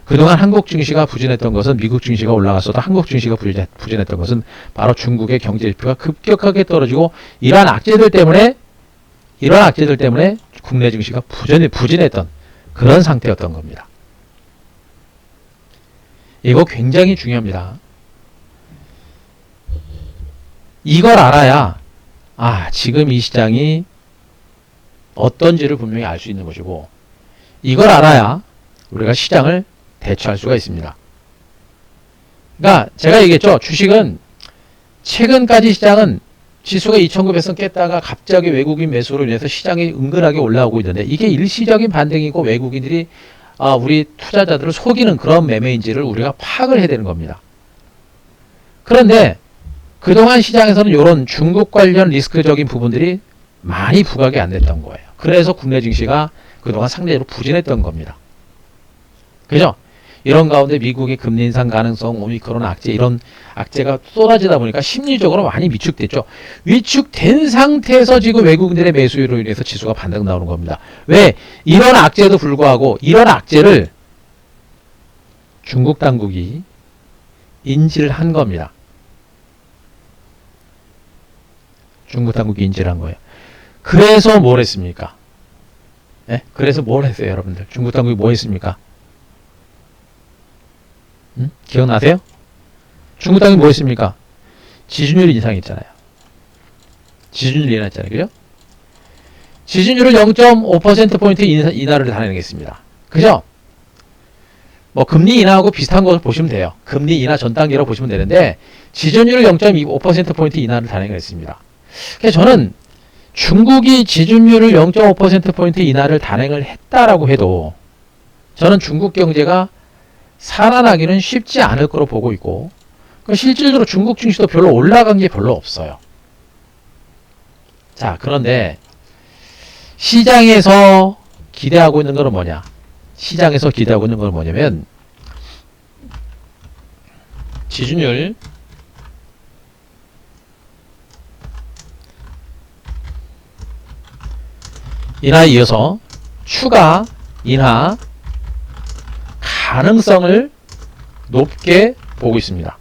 그동안 한국 증시가 부진했던 것은, 미국 증시가 올라갔어도 한국 증시가 부진했던 것은 바로 중국의 경제 지표가 급격하게 떨어지고, 이러한 악재들 때문에 국내 증시가 부진했던 그런 상태였던 겁니다. 이거 굉장히 중요합니다. 이걸 알아야 지금 이 시장이 어떤지를 분명히 알 수 있는 것이고, 이걸 알아야 우리가 시장을 대처할 수가 있습니다. 그러니까 제가 얘기했죠. 주식은 최근까지 시장은 지수가 2,900선 깼다가 갑자기 외국인 매수로 인해서 시장이 은근하게 올라오고 있는데, 이게 일시적인 반등이고 외국인들이 우리 투자자들을 속이는 그런 매매인지를 우리가 파악을 해야 되는 겁니다. 그런데 그동안 시장에서는 이런 중국 관련 리스크적인 부분들이 많이 부각이 안 됐던 거예요. 그래서 국내 증시가 그동안 상대적으로 부진했던 겁니다. 그죠? 이런 가운데 미국의 금리 인상 가능성, 오미크론 악재, 이런 악재가 쏟아지다 보니까 심리적으로 많이 위축됐죠. 위축된 상태에서 지금 외국인들의 매수율로 인해서 지수가 반등 나오는 겁니다. 왜? 이런 악재도 불구하고 이런 악재를 중국 당국이 인지를 한 겁니다. 중국 당국이 인지를 한 거예요. 그래서 뭘 했습니까? 예? 그래서 뭘 했어요, 여러분들? 중국 당국이 뭐 했습니까? 기억나세요? 중국 당국이 뭐 했습니까? 지준율 인상했잖아요. 지준율 인하했잖아요. 그죠? 지준율을 0.5%포인트 인하를 단행했습니다. 그죠? 뭐 금리 인하하고 비슷한 것을 보시면 돼요. 금리 인하 전 단계라고 보시면 되는데 지준율을 0.25%포인트 인하를 단행을 했습니다. 그래서 저는 중국이 지준율을 0.5%포인트 인하를 단행을 했다라고 해도 저는 중국 경제가 살아나기는 쉽지 않을 거로 보고 있고 실질적으로 중국 증시도 별로 올라간 게 별로 없어요. 자, 그런데 시장에서 기대하고 있는 것은 뭐냐? 시장에서 기대하고 있는 건 뭐냐면 지준율 인하에 이어서 추가 인하 가능성을 높게 보고 있습니다.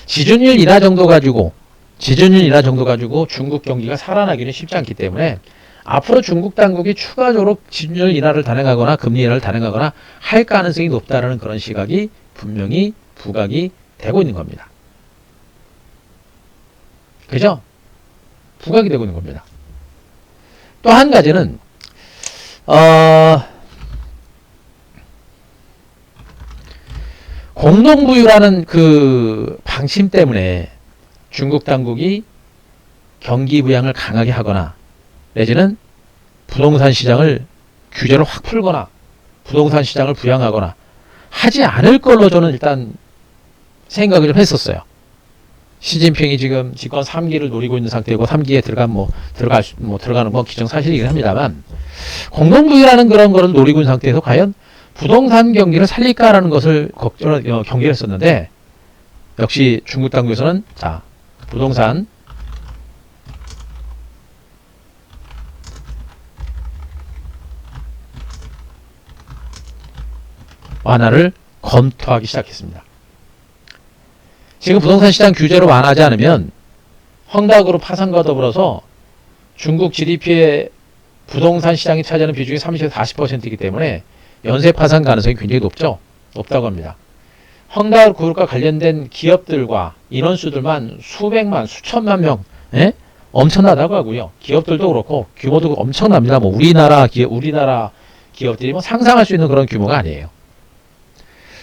지준율 인하 정도 가지고 중국 경기가 살아나기는 쉽지 않기 때문에 앞으로 중국 당국이 추가적으로 지준율 인하를 단행하거나 금리 인하를 단행하거나 할 가능성이 높다는 그런 시각이 분명히 부각이 되고 있는 겁니다. 그죠? 부각이 되고 있는 겁니다. 또 한 가지는 공동부유라는 그 방침 때문에 중국 당국이 경기 부양을 강하게 하거나 내지는 부동산 시장을 규제를 확 풀거나 부동산 시장을 부양하거나 하지 않을 걸로 저는 일단 생각을 좀 했었어요. 시진핑이 지금 집권 3기를 노리고 있는 상태고 3기에 들어가는 건 기정사실이긴 합니다만 공동부유라는 그런 거를 노리고 있는 상태에서 과연 부동산 경기를 살릴까라는 것을 경계를 했었는데 역시 중국 당국에서는 자, 부동산 완화를 검토하기 시작했습니다. 지금 부동산 시장 규제로 완화하지 않으면 헝다그룹 파산과 더불어서 중국 GDP의 부동산 시장이 차지하는 비중이 30에서 40%이기 때문에 연쇄 파산 가능성이 굉장히 높다고 합니다. 헝다그룹과 관련된 기업들과 인원수들만 수백만, 수천만 명, 예? 엄청나다고 하고요. 기업들도 그렇고 규모도 엄청납니다. 뭐 우리나라 기업들이 뭐 상상할 수 있는 그런 규모가 아니에요.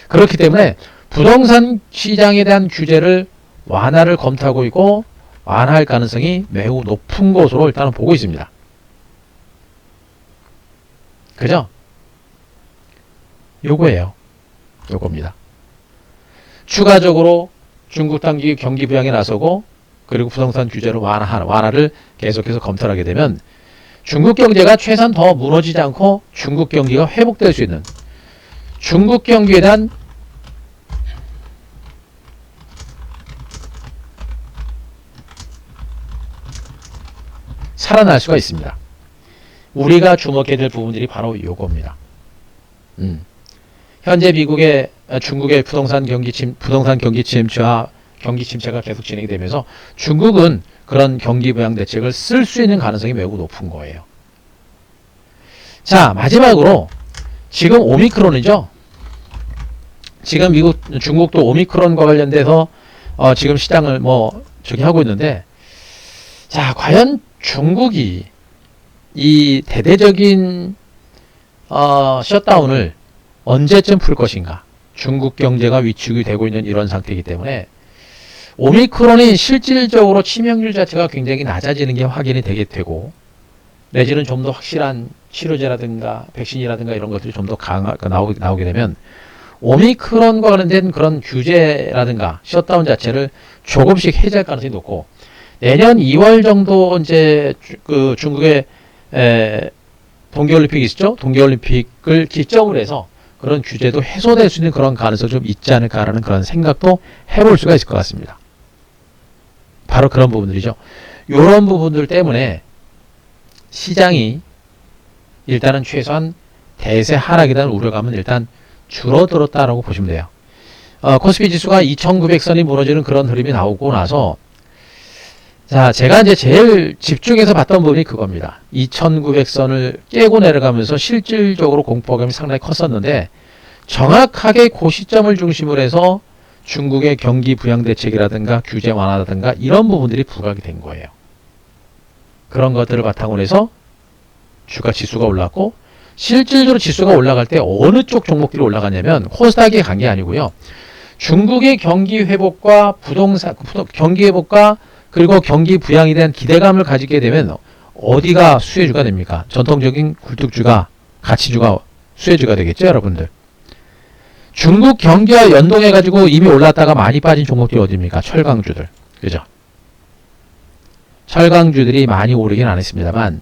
그렇기 때문에 부동산 시장에 대한 규제를 완화를 검토하고 있고 완화할 가능성이 매우 높은 것으로 일단은 보고 있습니다. 그죠? 요거예요. 요겁니다. 추가적으로 중국 당국이 경기 부양에 나서고 그리고 부동산 규제를 완화를 계속해서 검토를 하게 되면 중국 경제가 최소한 더 무너지지 않고 중국 경기가 회복될 수 있는 중국 경기에 대한 살아날 수가 있습니다. 우리가 주목해야 될 부분들이 바로 요겁니다. 현재 중국의 부동산 경기 침체가 계속 진행이 되면서 중국은 그런 경기 부양 대책을 쓸 수 있는 가능성이 매우 높은 거예요. 자, 마지막으로 지금 오미크론이죠. 지금 중국도 오미크론과 관련돼서 지금 시장을 하고 있는데, 자, 과연 중국이 이 대대적인 셧다운을 언제쯤 풀 것인가? 중국 경제가 위축이 되고 있는 이런 상태이기 때문에 오미크론이 실질적으로 치명률 자체가 굉장히 낮아지는 게 확인이 되고 내지는 좀 더 확실한 치료제라든가 백신이라든가 이런 것들이 좀 더 나오게 되면 오미크론과 관련된 그런 규제라든가 셧다운 자체를 조금씩 해제할 가능성이 높고 내년 2월 정도 이제 그 중국의 동계올림픽이 있었죠? 동계올림픽을 기점으로 해서 그런 규제도 해소될 수 있는 그런 가능성이 좀 있지 않을까라는 그런 생각도 해볼 수가 있을 것 같습니다. 바로 그런 부분들이죠. 이런 부분들 때문에 시장이 일단은 최소한 대세 하락에 대한 우려감은 일단 줄어들었다라고 보시면 돼요. 코스피 지수가 2900선이 무너지는 그런 흐름이 나오고 나서 자, 제가 이제 제일 집중해서 봤던 부분이 그겁니다. 2900선을 깨고 내려가면서 실질적으로 공포감이 상당히 컸었는데 정확하게 그 시점을 중심으로 해서 중국의 경기 부양 대책이라든가 규제 완화라든가 이런 부분들이 부각이 된 거예요. 그런 것들을 바탕으로 해서 주가 지수가 올랐고 실질적으로 지수가 올라갈 때 어느 쪽 종목들이 올라가냐면 코스닥이 간 게 아니고요. 중국의 경기 회복과 경기 회복과 그리고 경기 부양에 대한 기대감을 가지게 되면 어디가 수혜주가 됩니까? 전통적인 굴뚝주가 가치주가 수혜주가 되겠죠, 여러분들. 중국 경기와 연동해 가지고 이미 올랐다가 많이 빠진 종목들이 어디입니까? 철강주들. 그죠? 철강주들이 많이 오르긴 안 했습니다만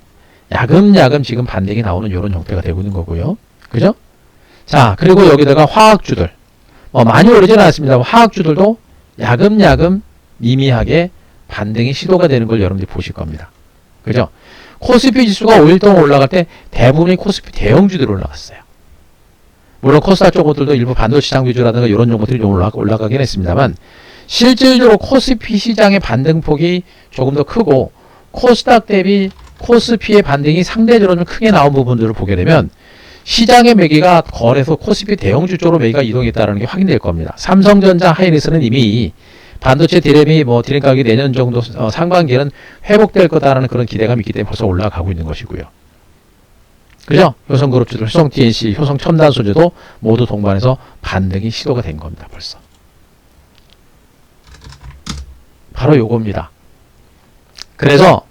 야금야금 지금 반등이 나오는 이런 형태가 되고 있는 거고요. 그죠? 자, 그리고 여기다가 화학주들. 많이 오르진 않았습니다. 화학주들도 야금야금 미미하게 반등이 시도가 되는 걸 여러분들이 보실 겁니다. 그죠? 코스피 지수가 5일 동안 올라갈 때 대부분이 코스피 대형주들이 올라갔어요. 물론 코스닥 종목들도 일부 반도체 시장 위주라든가 이런 종목들이 좀 올라가긴 했습니다만 실질적으로 코스피 시장의 반등폭이 조금 더 크고 코스닥 대비 코스피의 반등이 상대적으로 좀 크게 나온 부분들을 보게 되면 시장의 매기가 거래소 코스피 대형주 쪽으로 매기가 이동했다는 게 확인될 겁니다. 삼성전자 하이닉스는 이미 반도체 디램이 디램 가격이 내년 정도 상반기에는 회복될 거다라는 그런 기대감이 있기 때문에 벌써 올라가고 있는 것이고요. 그죠? 효성그룹주들, 효성TNC, 효성첨단소재도 모두 동반해서 반등이 시도가 된 겁니다. 벌써. 바로 요겁니다. 그래서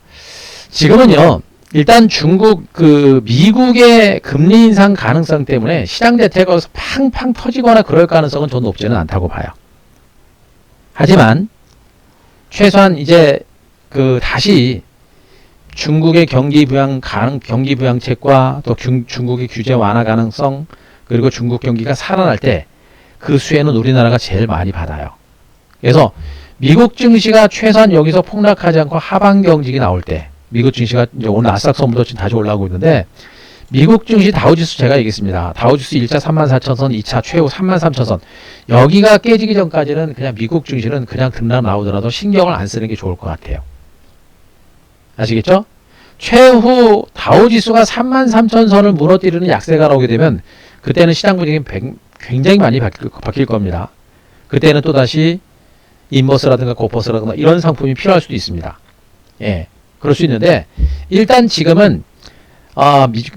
지금은요. 일단 중국 미국의 금리 인상 가능성 때문에 시장 자체가 팡팡 터지거나 그럴 가능성은 저는 높지는 않다고 봐요. 하지만 최소한 이제 다시 중국의 경기 부양책과 또 중국의 규제 완화 가능성 그리고 중국 경기가 살아날 때 그 수혜는 우리나라가 제일 많이 받아요. 그래서 미국 증시가 최소한 여기서 폭락하지 않고 하방 경직이 나올 때 미국 증시가 이제 오늘 나스닥 선물도 지금 다시 올라오고 있는데 미국 증시 다우지수 제가 얘기했습니다. 다우지수 1차 34,000선, 2차 최후 33,000선. 여기가 깨지기 전까지는 그냥 미국 증시는 그냥 등락 나오더라도 신경을 안 쓰는 게 좋을 것 같아요. 아시겠죠? 최후 다우지수가 33,000선을 무너뜨리는 약세가 나오게 되면 그때는 시장 분위기는 굉장히 많이 바뀔 겁니다. 그때는 또다시 인버스라든가 고퍼스라든가 이런 상품이 필요할 수도 있습니다. 예, 그럴 수 있는데 일단 지금은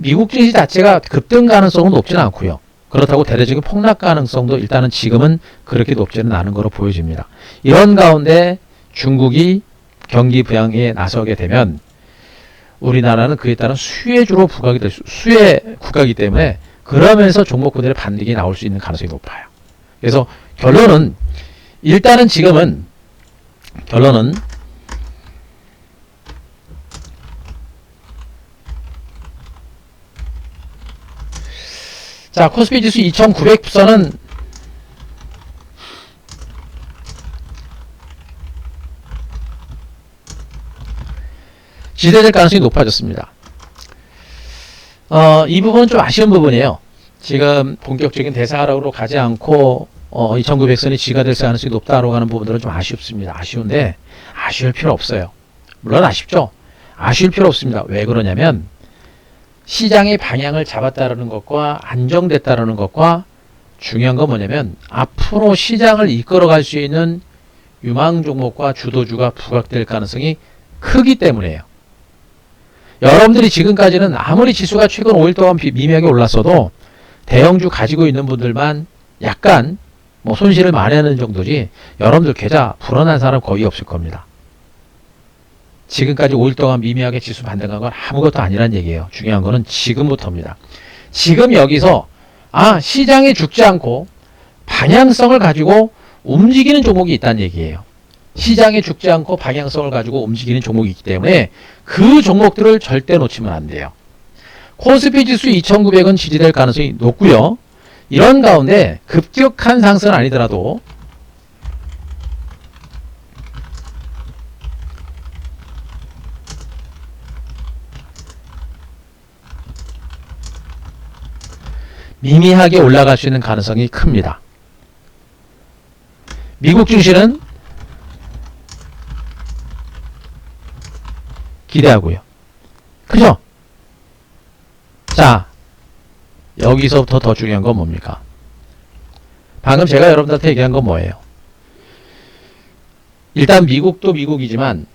미국 증시 자체가 급등 가능성은 높지는 않고요. 그렇다고 대대적인 폭락 가능성도 일단은 지금은 그렇게 높지는 않은 거로 보여집니다. 이런 가운데 중국이 경기 부양에 나서게 되면 우리나라는 그에 따른 수혜주로 부각이 될 수혜 국가이기 때문에 그러면서 종목군들의 반등이 나올 수 있는 가능성이 높아요. 그래서 결론은 일단은 지금은 자, 코스피 지수 2900선은 지대될 가능성이 높아졌습니다. 이 부분은 좀 아쉬운 부분이에요. 지금 본격적인 대사하락으로 가지 않고 2900선이 지가 될 가능성이 높다라고 하는 부분들은 좀 아쉽습니다. 아쉬운데 아쉬울 필요 없어요. 물론 아쉽죠. 아쉬울 필요 없습니다. 왜 그러냐면 시장의 방향을 잡았다라는 것과 안정됐다라는 것과 중요한 건 뭐냐면 앞으로 시장을 이끌어갈 수 있는 유망 종목과 주도주가 부각될 가능성이 크기 때문이에요. 여러분들이 지금까지는 아무리 지수가 최근 5일 동안 미미하게 올랐어도 대형주 가지고 있는 분들만 약간 손실을 만회하는 정도지 여러분들 계좌 불어난 사람 거의 없을 겁니다. 지금까지 5일 동안 미미하게 지수 반등한 건 아무것도 아니란 얘기예요. 중요한 거는 지금부터입니다. 지금 여기서 시장이 죽지 않고 방향성을 가지고 움직이는 종목이 있다는 얘기예요. 시장에 죽지 않고 방향성을 가지고 움직이는 종목이 있기 때문에 그 종목들을 절대 놓치면 안 돼요. 코스피 지수 2900은 지지될 가능성이 높고요. 이런 가운데 급격한 상승은 아니더라도 미미하게 올라갈 수 있는 가능성이 큽니다. 미국 증시는 기대하고요. 그죠? 자, 여기서부터 더 중요한 건 뭡니까? 방금 제가 여러분들한테 얘기한 건 뭐예요? 일단 미국도 미국이지만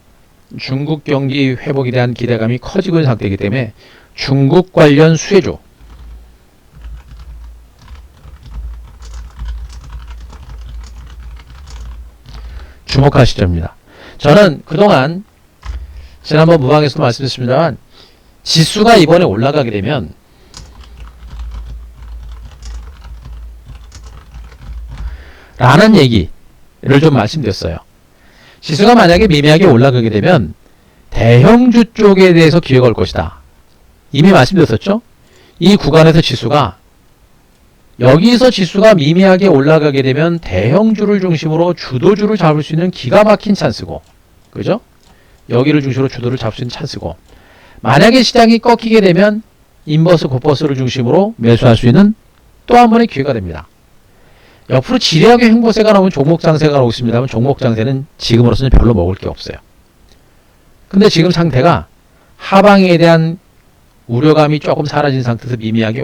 중국 경기 회복에 대한 기대감이 커지고 있는 상태이기 때문에 중국 관련 수혜주 주목할 시점입니다. 저는 그동안 지난번 무방에서도 말씀드렸습니다만 지수가 이번에 올라가게 되면 라는 얘기를 좀 말씀드렸어요. 지수가 만약에 미미하게 올라가게 되면 대형주 쪽에 대해서 기회가 올 것이다. 이미 말씀드렸었죠? 이 구간에서 지수가 여기서 지수가 미미하게 올라가게 되면 대형주를 중심으로 주도주를 잡을 수 있는 기가 막힌 찬스고, 그죠? 여기를 중심으로 주도를 잡을 수 있는 찬스고, 만약에 시장이 꺾이게 되면 인버스, 굿버스를 중심으로 매수할 수 있는 또 한 번의 기회가 됩니다. 옆으로 지리하게 횡보세가 나오면 종목장세가 나오고 있습니다만 종목장세는 지금으로서는 별로 먹을 게 없어요. 근데 지금 상태가 하방에 대한 우려감이 조금 사라진 상태에서 미미하게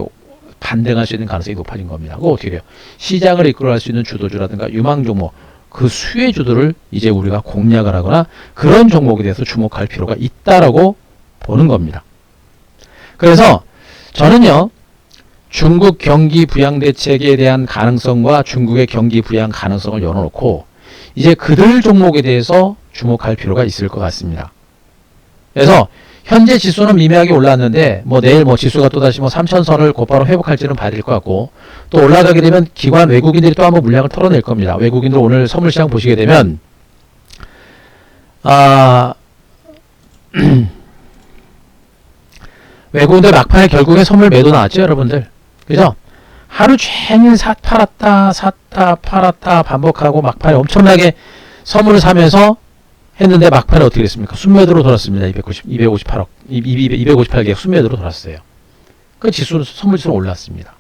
반등할 수 있는 가능성이 높아진 겁니다. 그거 어떻게 돼요? 시장을 이끌어갈 수 있는 주도주라든가 유망 종목, 그 수혜주들을 이제 우리가 공략을 하거나 그런 종목에 대해서 주목할 필요가 있다라고 보는 겁니다. 그래서 저는요, 중국 경기 부양 대책에 대한 가능성과 중국의 경기 부양 가능성을 열어놓고 이제 그들 종목에 대해서 주목할 필요가 있을 것 같습니다. 그래서 현재 지수는 미미하게 올랐는데 내일 지수가 또다시 3,000선을 곧바로 회복할지는 봐야 될 것 같고, 또 올라가게 되면 기관 외국인들이 또 한번 물량을 털어낼 겁니다. 외국인들 오늘 선물시장 보시게 되면 외국인들 막판에 결국에 선물 매도 나왔죠, 여러분들. 그죠? 하루 종일 팔았다 팔았다 반복하고 막판에 엄청나게 선물을 사면서 했는데 막판에 어떻게 됐습니까? 순매도로 돌았습니다. 258개 순매도로 돌았어요. 그 지수는, 선물지수는 올랐습니다.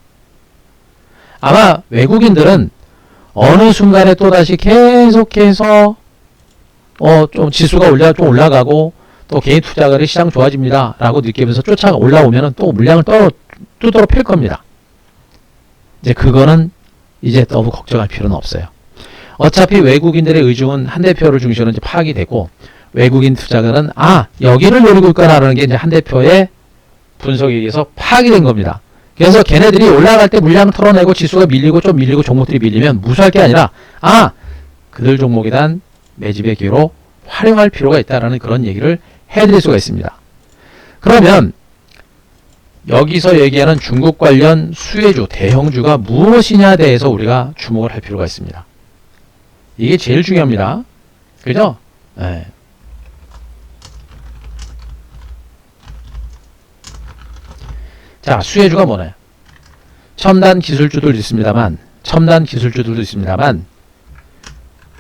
아마 외국인들은 어느 순간에 또다시 계속해서 좀 지수가 좀 올라가고 또 개인 투자가들이 시장 좋아집니다 라고 느끼면서 올라오면은 또 물량을 뚜드러 팰 겁니다. 이제 그거는 이제 너무 걱정할 필요는 없어요. 어차피 외국인들의 의중은 한 대표를 중심으로 이제 파악이 되고, 외국인 투자가는 여기를 노리고 있구나라는 게 이제 한 대표의 분석에 의해서 파악이 된 겁니다. 그래서 걔네들이 올라갈 때 물량을 털어내고 지수가 밀리고 종목들이 밀리면 무수할 게 아니라 그들 종목에 대한 매집의 기회로 활용할 필요가 있다라는 그런 얘기를 해드릴 수가 있습니다. 그러면 여기서 얘기하는 중국 관련 수혜주, 대형주가 무엇이냐에 대해서 우리가 주목을 할 필요가 있습니다. 이게 제일 중요합니다. 그죠? 네. 자, 수혜주가 뭐냐? 첨단 기술주들도 있습니다만,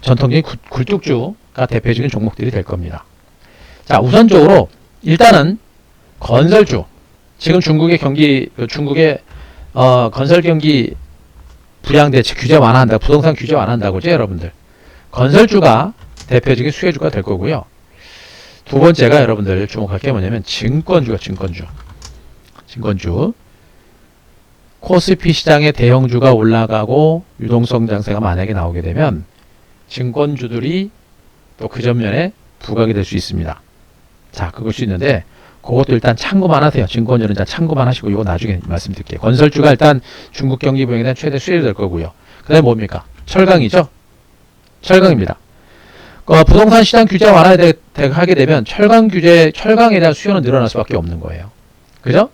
전통적인 굴뚝주가 대표적인 종목들이 될 겁니다. 자, 우선적으로 일단은 건설주. 지금 중국의 건설 경기 부양 대책 규제 완화한다, 부동산 규제 완화한다고 그죠, 여러분들? 건설주가 대표적인 수혜주가 될 거고요. 두 번째가 여러분들 주목할 게 뭐냐면 증권주. 코스피 시장의 대형주가 올라가고 유동성 장세가 만약에 나오게 되면 증권주들이 또 그 전면에 부각이 될 수 있습니다. 자, 그럴 수 있는데 그것도 일단 참고만 하세요. 증권주는 일단 참고만 하시고 이거 나중에 말씀드릴게요. 건설주가 일단 중국 경기 부양에 대한 최대 수혜주 될 거고요. 그 다음에 뭡니까? 철강이죠. 철강입니다. 부동산 시장 규제 완화하게 되면 철강에 대한 수요는 늘어날 수밖에 없는 거예요. 그죠?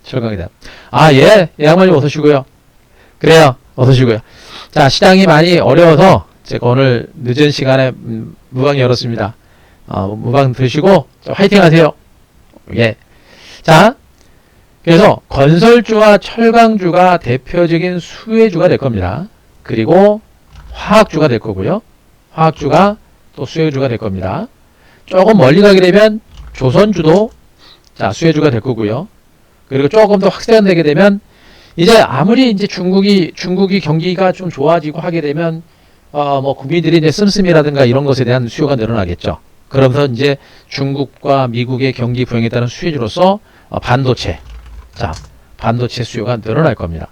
철강에 대한. 예 양반님 어서 쉬고요. 그래요. 어서 쉬고요. 자, 시장이 많이 어려워서 제가 오늘 늦은 시간에 무방 열었습니다. 무방 드시고 화이팅 하세요. 예. 자, 그래서 건설주와 철강주가 대표적인 수혜주가 될 겁니다. 그리고 화학주가 될 거고요. 화학주가 또 수혜주가 될 겁니다. 조금 멀리 가게 되면 조선주도 수혜주가 될 거고요. 그리고 조금 더 확산되게 되면 이제 아무리 이제 중국이 경기가 좀 좋아지고 하게 되면 국민들이 이제 씀씀이라든가 이런 것에 대한 수요가 늘어나겠죠. 그러면서 이제 중국과 미국의 경기 부양에 따른 수혜주로서 반도체, 자, 반도체 수요가 늘어날 겁니다.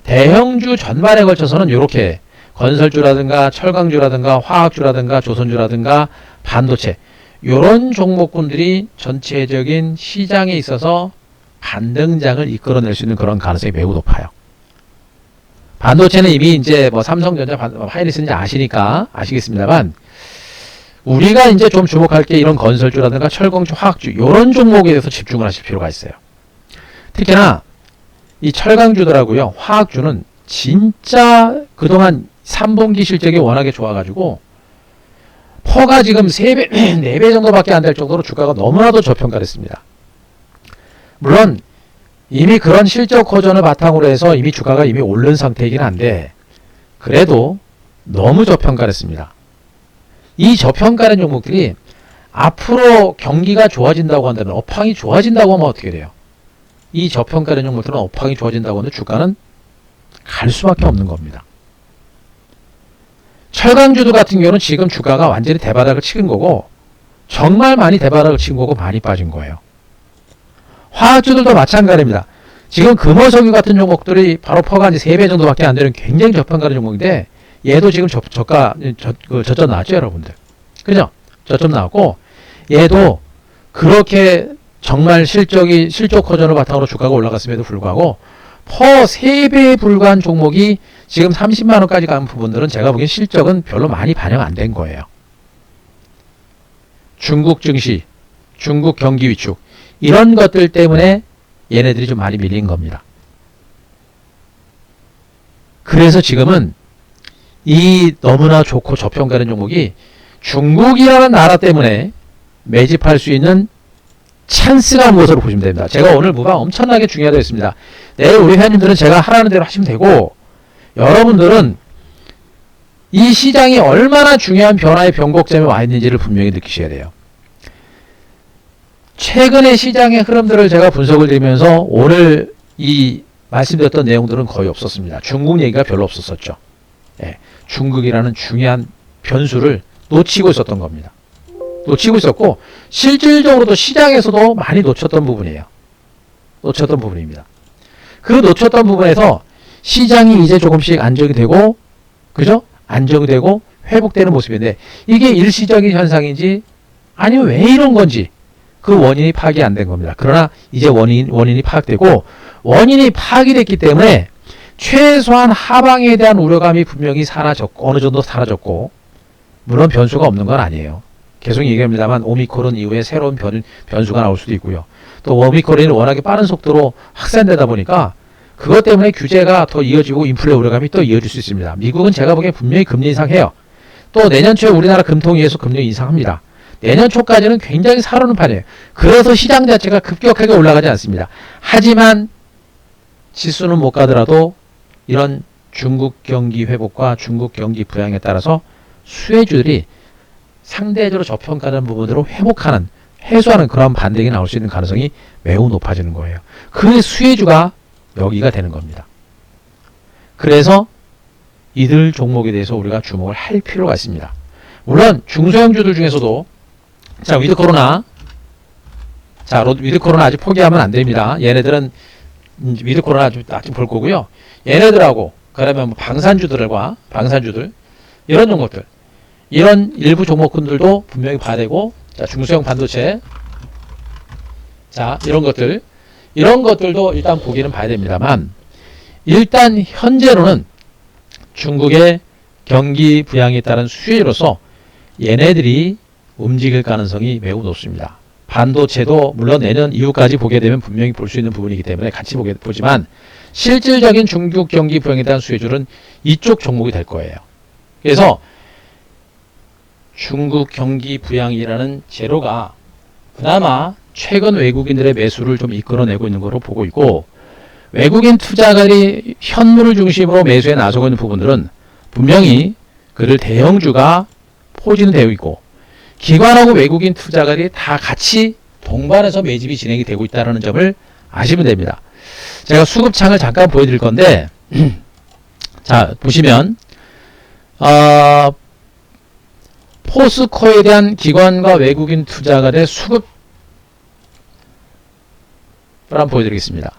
대형주 전반에 걸쳐서는 이렇게 건설주라든가 철강주라든가 화학주라든가 조선주라든가 반도체 이런 종목군들이 전체적인 시장에 있어서 반등장을 이끌어낼 수 있는 그런 가능성이 매우 높아요. 반도체는 이미 이제 뭐 삼성전자, 하이닉스인지 아시니까 아시겠습니다만 우리가 이제 좀 주목할 게 이런 건설주라든가 철강주, 화학주 이런 종목에 대해서 집중을 하실 필요가 있어요. 특히나 이 철강주들하고요, 화학주는 진짜 그동안 3분기 실적이 워낙에 좋아가지고 퍼가 지금 3배, 4배 정도밖에 안 될 정도로 주가가 너무나도 저평가를 했습니다. 물론 이미 그런 실적 호전을 바탕으로 해서 이미 주가가 이미 오른 상태이긴 한데 그래도 너무 저평가를 했습니다. 이 저평가된 종목들이 앞으로 경기가 좋아진다고 한다면, 업황이 좋아진다고 하면 어떻게 돼요? 이 저평가된 종목들은 업황이 좋아진다고 하면 주가는 갈 수밖에 없는 겁니다. 철강주도 같은 경우는 지금 주가가 완전히 대바닥을 치는 거고 정말 많이 대바닥을 친 거고 많이 빠진 거예요. 화학주들도 마찬가지입니다. 지금 금호석유 같은 종목들이 바로 퍼가 이제 3배 정도밖에 안 되는 굉장히 저평가된 종목인데 얘도 지금 저점 나왔죠, 여러분들. 그죠? 저점 나왔고 얘도 그렇게 정말 실적 호전을 바탕으로 주가가 올라갔음에도 불구하고 퍼 3배에 불과한 종목이 지금 30만원까지 간 부분들은 제가 보기엔 실적은 별로 많이 반영 안 된 거예요. 중국 증시, 중국 경기 위축 이런 것들 때문에 얘네들이 좀 많이 밀린 겁니다. 그래서 지금은 이 너무나 좋고 저평가된 종목이 중국이라는 나라 때문에 매집할 수 있는 찬스가 무엇으로 보시면 됩니다. 제가 오늘 무방 엄청나게 중요하다고 했습니다. 내일 우리 회원님들은 제가 하라는 대로 하시면 되고 여러분들은 이 시장이 얼마나 중요한 변화의 변곡점에 와 있는지를 분명히 느끼셔야 돼요. 최근의 시장의 흐름들을 제가 분석을 드리면서 오늘 이 말씀드렸던 내용들은 거의 없었습니다. 중국 얘기가 별로 없었었죠. 예, 중국이라는 중요한 변수를 놓치고 있었던 겁니다. 놓치고 있었고 실질적으로도 시장에서도 많이 놓쳤던 부분이에요. 놓쳤던 부분입니다. 그 놓쳤던 부분에서 시장이 이제 조금씩 안정이 되고 그죠? 안정이 되고 회복되는 모습인데 이게 일시적인 현상인지 아니면 왜 이런 건지 그 원인이 파악이 안 된 겁니다. 그러나 이제 원인이 파악되고 원인이 파악이 됐기 때문에 최소한 하방에 대한 우려감이 분명히 사라졌고 어느 정도 사라졌고 물론 변수가 없는 건 아니에요. 계속 얘기합니다만 오미크론 이후에 새로운 변수가 나올 수도 있고요. 또 오미크론이 워낙에 빠른 속도로 확산되다 보니까 그것 때문에 규제가 더 이어지고 인플레 우려감이 또 이어질 수 있습니다. 미국은 제가 보기엔 분명히 금리 인상해요. 또 내년 초에 우리나라 금통위에서 금리 인상합니다. 내년 초까지는 굉장히 살아오는 판이에요. 그래서 시장 자체가 급격하게 올라가지 않습니다. 하지만 지수는 못 가더라도 이런 중국 경기 회복과 중국 경기 부양에 따라서 수혜주들이 상대적으로 저평가된 부분으로 회복하는, 해소하는 그런 반등이 나올 수 있는 가능성이 매우 높아지는 거예요. 그 수혜주가 여기가 되는 겁니다. 그래서 이들 종목에 대해서 우리가 주목을 할 필요가 있습니다. 물론 중소형주들 중에서도 자 위드코로나 위드코로나 아직 포기하면 안 됩니다. 얘네들은 위드코로나 아직 볼 거고요. 얘네들하고 그러면 뭐 방산주들 이런 종목들 이런 일부 종목군들도 분명히 봐야 되고 자 중소형 반도체 자 이런 것들도 일단 보기는 봐야 됩니다만 일단 현재로는 중국의 경기 부양에 따른 수혜로서 얘네들이 움직일 가능성이 매우 높습니다. 반도체도 물론 내년 이후까지 보게 되면 분명히 볼 수 있는 부분이기 때문에 같이 보지만 실질적인 중국 경기 부양에 대한 수혜줄은 이쪽 종목이 될 거예요. 그래서 중국 경기 부양이라는 재료가 그나마 최근 외국인들의 매수를 좀 이끌어내고 있는 것으로 보고 있고 외국인 투자가들이 현물을 중심으로 매수에 나서고 있는 부분들은 분명히 그들 대형주가 포진은 되어 있고 기관하고 외국인 투자가들이 다 같이 동반해서 매집이 진행이 되고 있다는 점을 아시면 됩니다. 제가 수급창을 잠깐 보여드릴 건데 자 보시면 포스코에 대한 기관과 외국인 투자가의 수급을 한번 보여드리겠습니다.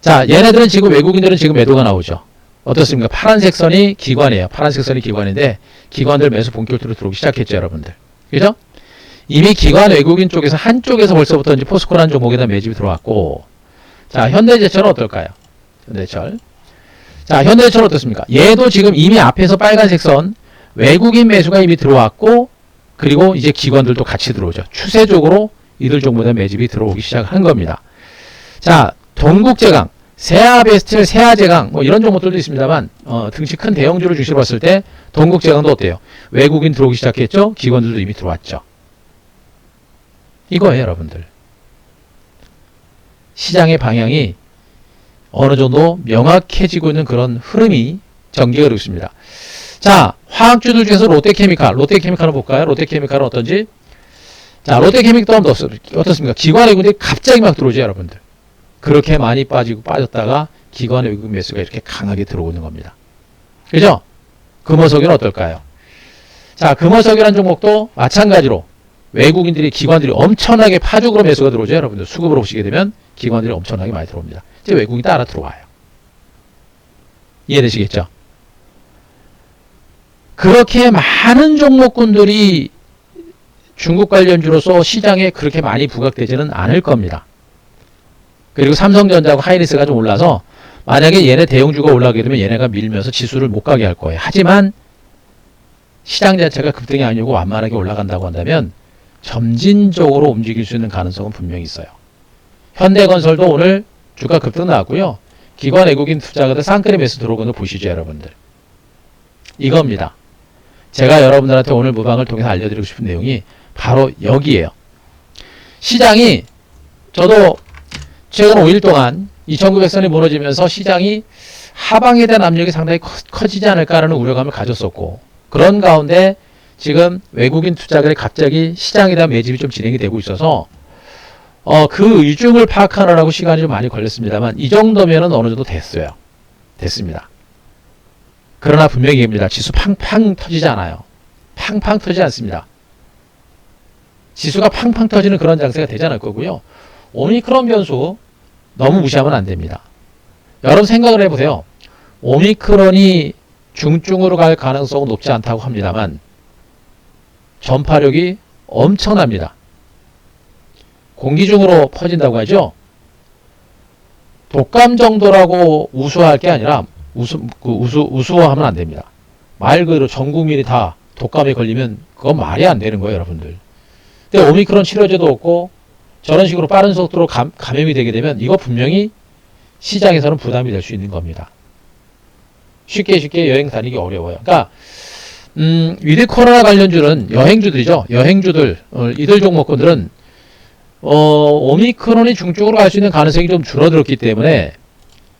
자, 얘네들은 지금 외국인들은 지금 매도가 나오죠. 어떻습니까? 파란색 선이 기관이에요. 파란색 선이 기관인데 기관들 매수 본격적으로 들어오기 시작했죠, 여러분들. 그죠? 이미 기관 외국인 쪽에서 한쪽에서 벌써부터 이제 포스코라는 종목에다 매집이 들어왔고, 자, 현대제철은 어떨까요? 현대제철. 자, 현대제철은 어떻습니까? 얘도 지금 이미 앞에서 빨간색 선 외국인 매수가 이미 들어왔고, 그리고 이제 기관들도 같이 들어오죠. 추세적으로 이들 종목에 매집이 들어오기 시작한 겁니다. 자, 동국제강, 세아베스틸, 세아제강 뭐 이런 종목들도 있습니다만 등치 큰 대형주를 중심으로 봤을 때 동국제강도 어때요? 외국인 들어오기 시작했죠? 기관들도 이미 들어왔죠. 이거예요, 여러분들. 시장의 방향이 어느 정도 명확해지고 있는 그런 흐름이 전개가 되고 있습니다. 자, 화학주들 중에서 롯데케미칼. 롯데케미칼을 볼까요? 롯데케미칼은 어떤지? 자, 롯데케미칼은 어떻습니까? 기관 외국인들이 갑자기 막 들어오죠, 여러분들. 그렇게 많이 빠졌다가 기관 외국인 매수가 이렇게 강하게 들어오는 겁니다. 그죠? 금호석유는 어떨까요? 자, 금호석유라는 종목도 마찬가지로 외국인들이, 기관들이 엄청나게 파죽으로 매수가 들어오죠, 여러분들. 수급으로 보시게 되면 기관들이 엄청나게 많이 들어옵니다. 이제 외국인이 따라 들어와요. 이해되시겠죠? 그렇게 많은 종목군들이 중국 관련주로서 시장에 그렇게 많이 부각되지는 않을 겁니다. 그리고 삼성전자하고 하이닉스가 좀 올라서 만약에 얘네 대형주가 올라가게 되면 얘네가 밀면서 지수를 못 가게 할 거예요. 하지만 시장 자체가 급등이 아니고 완만하게 올라간다고 한다면 점진적으로 움직일 수 있는 가능성은 분명히 있어요. 현대건설도 오늘 주가 급등 나왔고요. 기관 외국인 투자가들 쌍끌이 매수 들어오는 거 보시죠, 여러분들. 이겁니다. 제가 여러분들한테 오늘 무방을 통해서 알려드리고 싶은 내용이 바로 여기에요. 시장이, 저도 최근 5일 동안 2900선이 무너지면서 시장이 하방에 대한 압력이 상당히 커지지 않을까라는 우려감을 가졌었고, 그런 가운데 지금 외국인 투자들이 갑자기 시장에 대한 매집이 좀 진행이 되고 있어서 그 의중을 파악하느라고 시간이 좀 많이 걸렸습니다만 이 정도면은 어느 정도 됐습니다. 그러나 분명히 얘기합니다. 지수 팡팡 터지지 않아요. 팡팡 터지지 않습니다. 지수가 팡팡 터지는 그런 장세가 되지 않을 거고요. 오미크론 변수 너무 무시하면 안 됩니다. 여러분 생각을 해보세요. 오미크론이 중증으로 갈 가능성은 높지 않다고 합니다만 전파력이 엄청납니다. 공기 중으로 퍼진다고 하죠. 독감 정도라고 우스워할 게 아니라 우스워하면 안 됩니다. 말 그대로 전 국민이 다 독감에 걸리면 그건 말이 안 되는 거예요, 여러분들. 근데 오미크론 치료제도 없고 저런 식으로 빠른 속도로 감염이 되게 되면 이거 분명히 시장에서는 부담이 될 수 있는 겁니다. 쉽게 여행 다니기 어려워요. 그러니까 위드 코로나 관련주는 여행주들이죠. 여행주들, 이들 종목군들은 오미크론이 중증으로 갈 수 있는 가능성이 좀 줄어들었기 때문에,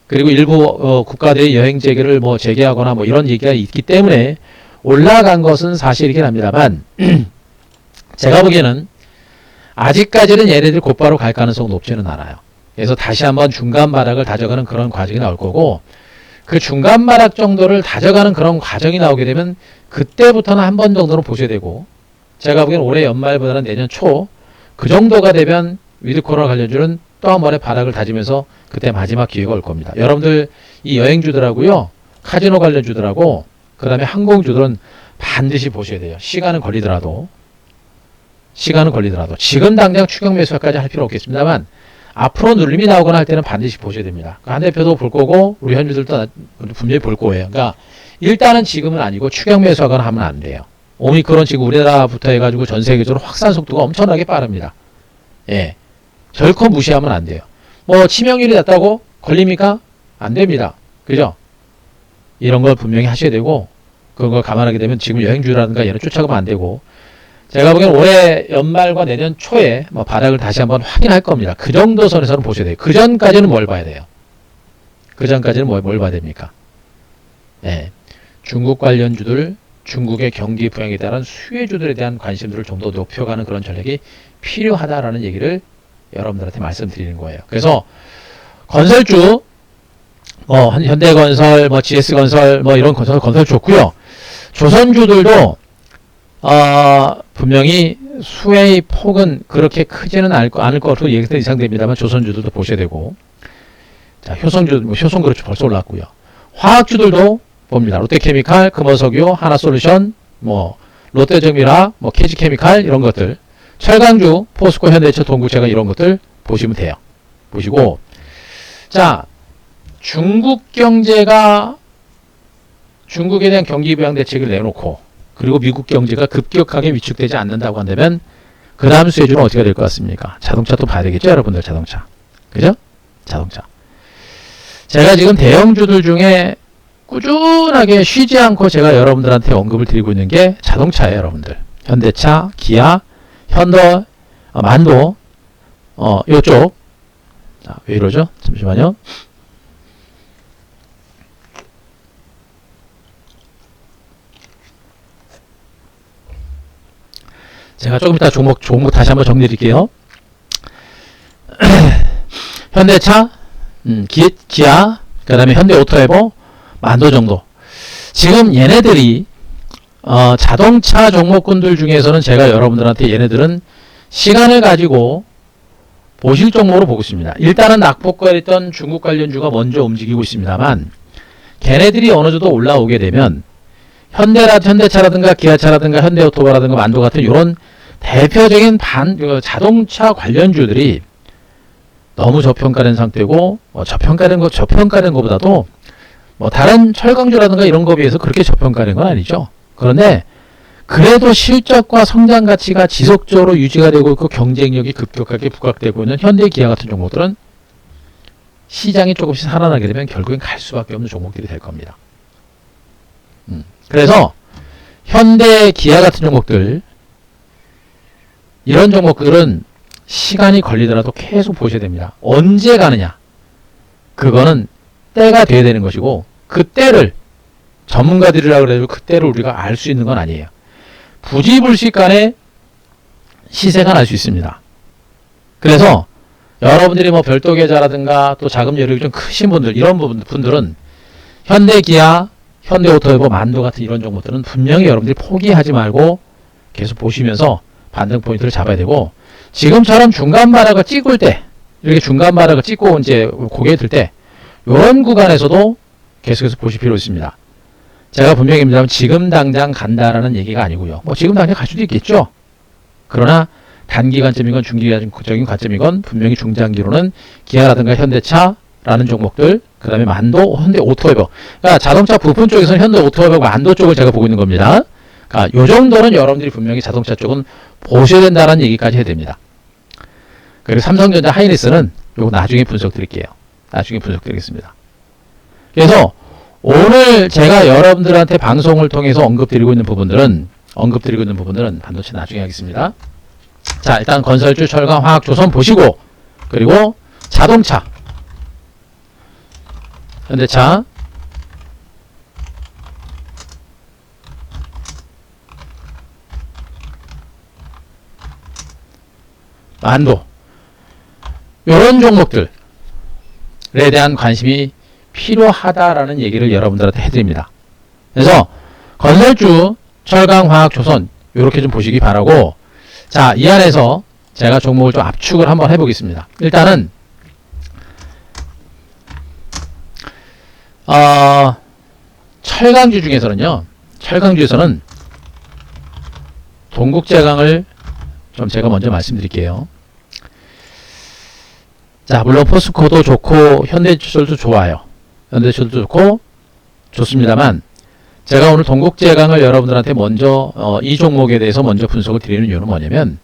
그리고 일부 국가들이 여행 재개를 재개하거나 이런 얘기가 있기 때문에 올라간 것은 사실이긴 합니다만 제가 보기에는 아직까지는 얘네들이 곧바로 갈 가능성은 높지는 않아요. 그래서 다시 한번 중간 바닥을 다져가는 그런 과정이 나올 거고, 그 중간 바닥 정도를 다져가는 그런 과정이 나오게 되면 그때부터는 한 번 정도는 보셔야 되고, 제가 보기엔 올해 연말보다는 내년 초 그 정도가 되면 위드 코로나 관련주는 또 한 번의 바닥을 다지면서 그때 마지막 기회가 올 겁니다. 여러분들 이 여행주들하고요, 카지노 관련주들하고 그 다음에 항공주들은 반드시 보셔야 돼요. 시간은 걸리더라도 지금 당장 추격 매수까지 할 필요 없겠습니다만 앞으로 눌림이 나오거나 할 때는 반드시 보셔야 됩니다. 한 대표도 볼 거고 우리 현주들도 분명히 볼 거예요. 그러니까 일단은 지금은 아니고 추격 매수하거나 하면 안 돼요. 오미크론 지금 우리나라부터 해가지고 전 세계적으로 확산 속도가 엄청나게 빠릅니다. 예, 결코 무시하면 안 돼요. 치명률이 낮다고 걸립니까? 안 됩니다. 그죠? 이런 걸 분명히 하셔야 되고, 그런 걸 감안하게 되면 지금 여행주라든가 얘는 쫓아가면 안 되고, 제가 보기엔 올해 연말과 내년 초에 바닥을 다시 한번 확인할 겁니다. 그 정도 선에서는 보셔야 돼요. 그 전까지는 뭘 봐야 돼요? 그 전까지는 뭘 봐야 됩니까? 예, 중국 관련주들, 중국의 경기 부양에 따른 수혜주들에 대한 관심들을 좀 더 높여가는 그런 전략이 필요하다라는 얘기를 여러분들한테 말씀드리는 거예요. 그래서 건설주, 현대건설, GS건설, 이런 건설 좋고요. 조선주들도 분명히 수혜의 폭은 그렇게 크지는 않을 것으로 예상됩니다만 조선주들도 보셔야 되고, 자, 효성그룹 벌써 올랐고요. 화학주들도 봅니다. 롯데케미칼, 금호석유, 하나솔루션, 롯데정밀화, KG케미칼 이런 것들, 철강주, 포스코, 현대차, 동국제가 이런 것들 보시면 돼요. 보시고, 자, 중국 경제가 중국에 대한 경기 부양 대책을 내놓고, 그리고 미국 경제가 급격하게 위축되지 않는다고 한다면 그 다음 수혜주는 어떻게 될 것 같습니까? 자동차 또 봐야 되겠죠, 여러분들. 자동차. 그죠? 자동차. 제가 지금 대형주들 중에 꾸준하게 쉬지 않고 제가 여러분들한테 언급을 드리고 있는 게 자동차예요, 여러분들. 현대차, 기아, 현대, 만도, 요쪽. 자, 왜 이러죠? 잠시만요. 제가 조금 이따 종목 다시 한번 정리해 드릴게요. 현대차, 기아, 그 다음에 현대오토에버, 만도 정도. 지금 얘네들이 자동차 종목군들 중에서는 제가 여러분들한테 얘네들은 시간을 가지고 보실 종목으로 보고 있습니다. 일단은 낙폭과했던 중국 관련주가 먼저 움직이고 있습니다만, 걔네들이 어느 정도 올라오게 되면 현대차라든가 기아차라든가 현대오토바라든가 만도 같은 이런 대표적인 자동차 관련주들이 너무 저평가된 상태고, 저평가된 것보다도 다른 철강주라든가 이런 거에 비해서 그렇게 저평가된 건 아니죠. 그런데 그래도 실적과 성장 가치가 지속적으로 유지가 되고 있고 경쟁력이 급격하게 부각되고 있는 현대, 기아 같은 종목들은 시장이 조금씩 살아나게 되면 결국엔 갈 수밖에 없는 종목들이 될 겁니다. 그래서 현대, 기아 같은 종목들, 이런 종목들은 시간이 걸리더라도 계속 보셔야 됩니다. 언제 가느냐? 그거는 때가 돼야 되는 것이고, 그 때를 전문가들이라 그래도 그 때를 우리가 알 수 있는 건 아니에요. 부지불식간에 시세가 날 수 있습니다. 그래서 여러분들이 별도 계좌라든가 또 자금 여력이 좀 크신 분들, 이런 분들은 현대, 기아, 현대오토에버, 만도 같은 이런 종목들은 분명히 여러분들이 포기하지 말고 계속 보시면서 반등 포인트를 잡아야 되고, 지금처럼 중간 바닥을 찍을 때, 이렇게 중간 바닥을 찍고 이제 고개 들 때, 이런 구간에서도 계속해서 보실 필요 있습니다. 제가 분명히 입니다만 지금 당장 간다라는 얘기가 아니고요. 지금 당장 갈 수도 있겠죠. 그러나 단기간점이건 중기간적인 관점이건 분명히 중장기로는 기아라든가 현대차라는 종목들, 그 다음에 만도, 현대오토에버. 그러니까 자동차 부품 쪽에서는 현대오토에버, 만도 쪽을 제가 보고 있는 겁니다. 그러니까 요 정도는 여러분들이 분명히 자동차 쪽은 보셔야 된다는 얘기까지 해야 됩니다. 그리고 삼성전자, 하이닉스는 요거 나중에 분석 드릴게요. 나중에 분석 드리겠습니다. 그래서 오늘 제가 여러분들한테 방송을 통해서 언급드리고 있는 부분들은 반도체 나중에 하겠습니다. 자, 일단 건설주, 철강, 화학, 조선 보시고, 그리고 자동차, 현대차, 만도, 이런 종목들에 대한 관심이 필요하다라는 얘기를 여러분들한테 해드립니다. 그래서 건설주, 철강, 화학, 조선 이렇게 좀 보시기 바라고, 자, 이 안에서 제가 종목을 좀 압축을 한번 해보겠습니다. 일단은 철강주에서는 동국제강을 좀 제가 먼저 말씀드릴게요. 자, 물론 포스코도 좋고 현대철도 좋아요. 현대철도 좋고 좋습니다만, 제가 오늘 동국제강을 여러분들한테 먼저 이 종목에 대해서 먼저 분석을 드리는 이유는 뭐냐면,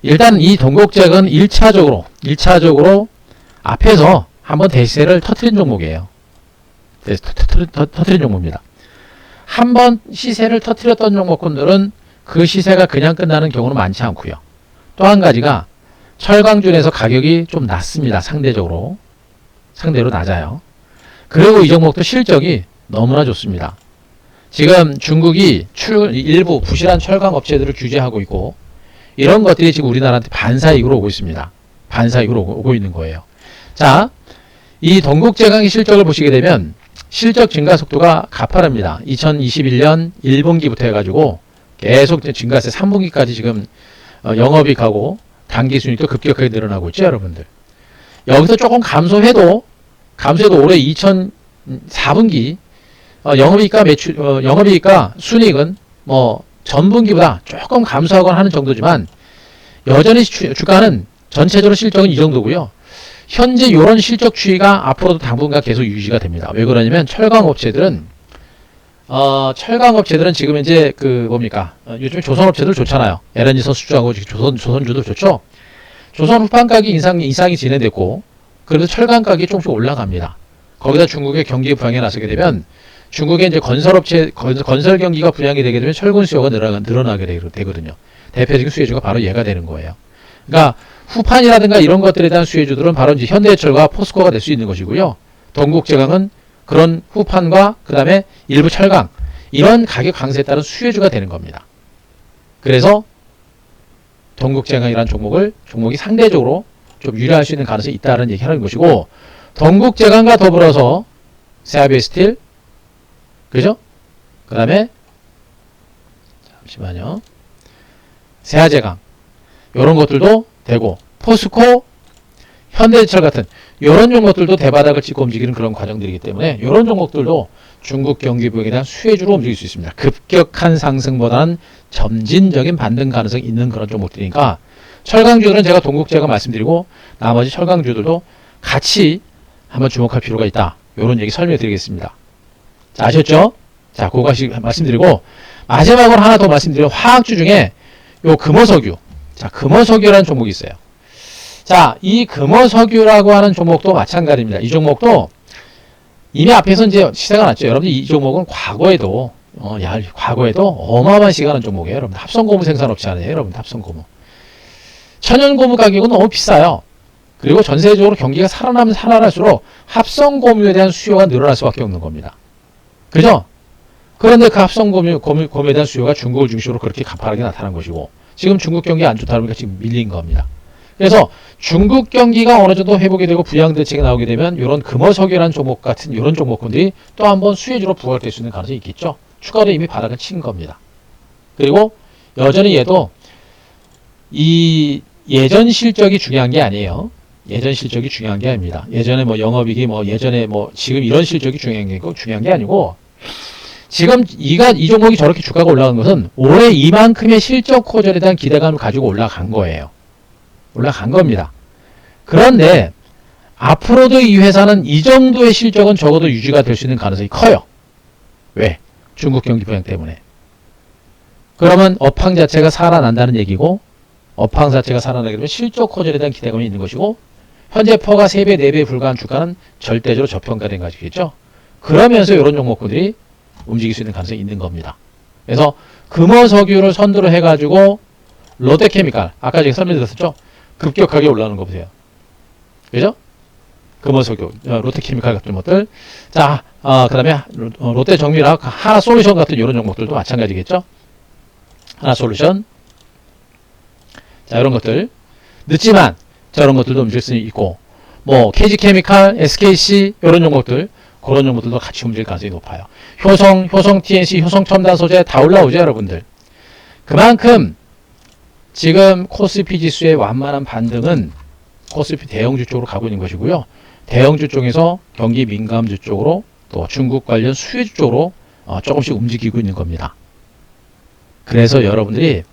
일단 이 동국제강은 1차적으로 앞에서 한번 대시세를 터트린 종목이에요. 터트린 종목입니다. 한번 시세를 터트렸던 종목군들은 그 시세가 그냥 끝나는 경우는 많지 않고요. 또 한 가지가 철강준에서 가격이 좀 낮습니다. 상대로 낮아요. 그리고 이 종목도 실적이 너무나 좋습니다. 지금 중국이 일부 부실한 철강 업체들을 규제하고 있고, 이런 것들이 지금 우리나라한테 반사이익으로 오고 있습니다. 반사이익으로 오고 있는 거예요. 자, 이 동국제강의 실적을 보시게 되면 실적 증가 속도가 가파릅니다. 2021년 1분기부터 해가지고 계속 증가세 3분기까지 지금 영업이익하고 당기순이익도 급격하게 늘어나고 있죠, 여러분들. 여기서 조금 감소해도 올해 2004분기 영업이익과 영업이익과 순이익은 뭐 전분기보다 조금 감소하거나 하는 정도지만 여전히 주가는 전체적으로 실적은 이 정도고요. 현재 이런 실적 추이가 앞으로도 당분간 계속 유지가 됩니다. 왜 그러냐면 철강업체들은 지금 이제 요즘에 조선업체들 좋잖아요. LNG 선수주하고 조선주도 좋죠. 조선 후판 가격 인상이 진행됐고 그래도 철강 가격이 조금씩 올라갑니다. 거기다 중국의 경기 부양에 나서게 되면 중국의 이제 건설 경기가 부양이 되게 되면 철근 수요가 늘어나게 되거든요. 대표적인 수혜주가 바로 얘가 되는 거예요. 그러니까 후판이라든가 이런 것들에 대한 수혜주들은 바로 이제 현대해철과 포스코가 될 수 있는 것이고요. 동국제강은 그런 후판과 그 다음에 일부 철강 이런 가격 강세에 따른 수혜주가 되는 겁니다. 그래서 동국제강이라는 종목이 상대적으로 좀 유리할 수 있는 가능성이 있다는 얘기를 하는 것이고 동국제강과 더불어서 세아비스틸 그죠? 그 다음에 잠시만요. 세아제강 이런 것들도 되고 포스코, 현대제철 같은 이런 종목들도 대바닥을 찍고 움직이는 그런 과정들이기 때문에 이런 종목들도 중국 경기 부양에 대한 수혜주로 움직일 수 있습니다. 급격한 상승보다는 점진적인 반등 가능성이 있는 그런 종목들이니까 철강주들은 제가 동국제강 말씀드리고 나머지 철강주들도 같이 한번 주목할 필요가 있다. 이런 얘기 설명해 드리겠습니다. 자, 아셨죠? 자, 그거씩 말씀드리고 마지막으로 하나 더 말씀드리면 화학주 중에 요 금호석유. 자, 금호석유라는 종목이 있어요. 자, 이 금호석유라고 하는 종목도 마찬가지입니다. 이 종목도 이미 앞에서 이제 시세가 났죠. 여러분들 이 종목은 과거에도 어마어마한 시간한 종목이에요. 여러분 합성고무 생산업체 아니에요. 여러분 합성고무. 천연고무 가격은 너무 비싸요. 그리고 전세적으로 경기가 살아나면 살아날수록 합성고무에 대한 수요가 늘어날 수밖에 없는 겁니다. 그죠? 그런데 그 합성고무에 대한 수요가 중국을 중심으로 그렇게 가파르게 나타난 것이고 지금 중국 경기 안 좋다 보니까 지금 밀린 겁니다. 그래서 중국 경기가 어느 정도 회복이 되고 부양 대책이 나오게 되면 이런 금호석유라는 종목 같은 이런 종목군들이 또 한번 수혜주로 부각될 수 있는 가능성이 있겠죠. 추가로 이미 바닥을 친 겁니다. 그리고 여전히 얘도 이 예전 실적이 중요한 게 아니에요. 예전 실적이 중요한 게 아닙니다. 예전에 뭐 영업이익이 예전에 지금 이런 실적이 중요한 게 아니고 지금 이 종목이 저렇게 주가가 올라간 것은 올해 이만큼의 실적 호전에 대한 기대감을 가지고 올라간 거예요. 올라간 겁니다. 그런데 앞으로도 이 회사는 이 정도의 실적은 적어도 유지가 될 수 있는 가능성이 커요. 왜? 중국 경기 부양 때문에. 그러면 업황 자체가 살아난다는 얘기고 업황 자체가 살아나게 되면 실적 호전에 대한 기대감이 있는 것이고 현재 퍼가 3배, 4배에 불과한 주가는 절대적으로 저평가된 것이겠죠. 그러면서 이런 종목들이 움직일 수 있는 가능성이 있는 겁니다. 그래서 금호석유를 선두로 해가지고 롯데케미칼 아까 제가 설명드렸었죠. 급격하게 올라오는 거 보세요. 그죠? 금호석유, 롯데케미칼 같은 것들. 자, 그 다음에 롯데정밀화학, 하나솔루션 같은 이런 종목들도 마찬가지겠죠. 하나솔루션. 자, 이런 것들. 늦지만 저런 것들도 움직일 수 있고 KG케미칼, SKC 이런 종목들 그런 종목들도 같이 움직일 가능성이 높아요. 효성 TNC, 효성 첨단 소재 다 올라오죠, 여러분들. 그만큼 지금 코스피 지수의 완만한 반등은 코스피 대형주 쪽으로 가고 있는 것이고요. 대형주 쪽에서 경기 민감주 쪽으로 또 중국 관련 수혜주 쪽으로 조금씩 움직이고 있는 겁니다. 그래서 여러분들이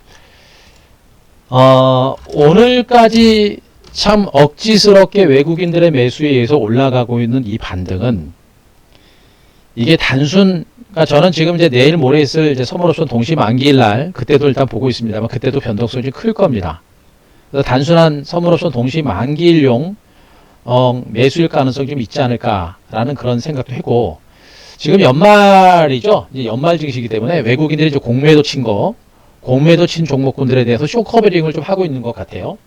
오늘까지 참 억지스럽게 외국인들의 매수에 의해서 올라가고 있는 이 반등은 이게 그러니까 저는 지금 이제 내일 모레 있을 이제 선물옵션 동시 만기일 날 그때도 일단 보고 있습니다만 그때도 변동성이 좀 클 겁니다. 그래서 단순한 선물옵션 동시 만기일용 매수일 가능성이 좀 있지 않을까라는 그런 생각도 하고 지금 연말이죠. 이제 연말 증시이기 때문에 외국인들이 이제 공매도 친 종목군들에 대해서 쇼커버링을 좀 하고 있는 것 같아요.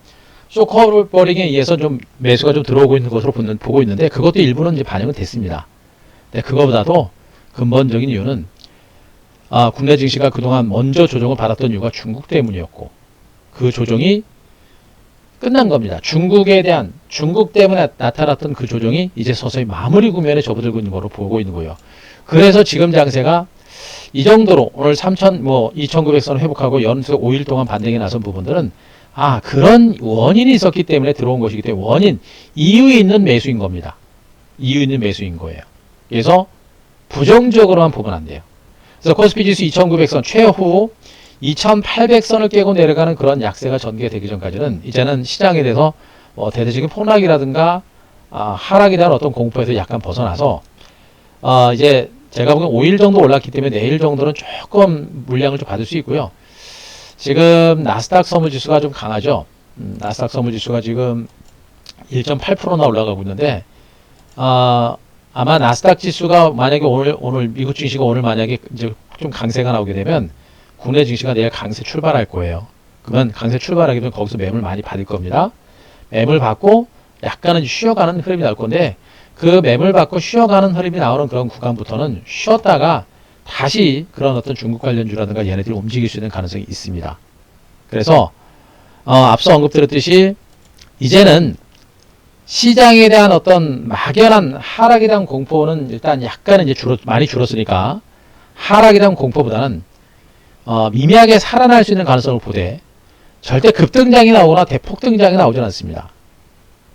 쇼커버링에 의해서 좀 매수가 좀 들어오고 있는 것으로 보고 있는데 그것도 일부는 이제 반영은 됐습니다. 네, 그거보다도 근본적인 이유는 국내 증시가 그동안 먼저 조정을 받았던 이유가 중국 때문이었고 그 조정이 끝난 겁니다. 중국 때문에 나타났던 그 조정이 이제 서서히 마무리 국면에 접어들고 있는 거로 보고 있는 거예요. 그래서 지금 장세가 이 정도로 오늘 2,900선 회복하고 연속 5일 동안 반등이 나선 부분들은 그런 원인이 있었기 때문에 들어온 것이기 때문에 이유 있는 매수인 겁니다. 이유 있는 매수인 거예요. 그래서 부정적으로만 보면 안 돼요. 그래서 코스피 지수 2,900선 최후 2,800선을 깨고 내려가는 그런 약세가 전개가 되기 전까지는 이제는 시장에 대해서 대대적인 폭락이라든가 하락에 대한 어떤 공포에서 약간 벗어나서 이제 제가 보기엔 5일 정도 올랐기 때문에 내일 정도는 조금 물량을 좀 받을 수 있고요. 지금 나스닥 선물지수가 좀 강하죠. 나스닥 선물지수가 지금 1.8%나 올라가고 있는데 아마 나스닥 지수가 만약에 오늘 미국 증시가 오늘 만약에 이제 좀 강세가 나오게 되면 국내 증시가 내일 강세 출발할 거예요. 그러면 강세 출발하게 되면 거기서 매물 많이 받을 겁니다. 매물 받고 약간은 쉬어가는 흐름이 나올 건데 그 매물 받고 쉬어가는 흐름이 나오는 그런 구간부터는 쉬었다가 다시 그런 어떤 중국 관련주라든가 얘네들이 움직일 수 있는 가능성이 있습니다. 그래서 앞서 언급드렸듯이 이제는 시장에 대한 어떤 막연한 하락에 대한 공포는 일단 약간은 이제 많이 줄었으니까 하락에 대한 공포보다는 미미하게 살아날 수 있는 가능성을 보되 절대 급등장이 나오거나 대폭등장이 나오지는 않습니다.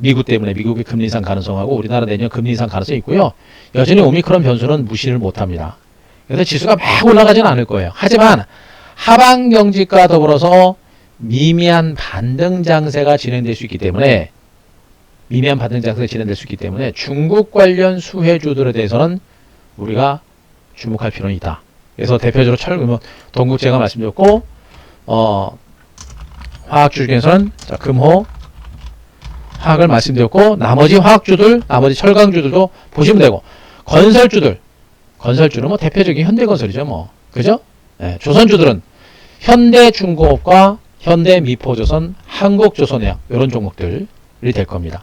미국 때문에 미국의 금리 인상 가능성하고 우리나라 내년 금리 인상 가능성이 있고요. 여전히 오미크론 변수는 무시를 못합니다. 그래서 지수가 막 올라가지는 않을 거예요. 하지만 하방 경직과 더불어서 미미한 반등 장세가 진행될 수 있기 때문에 중국 관련 수혜주들에 대해서는 우리가 주목할 필요는 있다. 그래서 대표적으로 동국 제가 말씀드렸고 화학주 중에서는 금호 화학을 말씀드렸고 나머지 화학주들 나머지 철강주들도 보시면 되고 건설주는 대표적인 현대건설이죠. 그죠? 네, 조선주들은 현대중공업과 현대미포조선 한국조선해양 이런 종목들이 될 겁니다.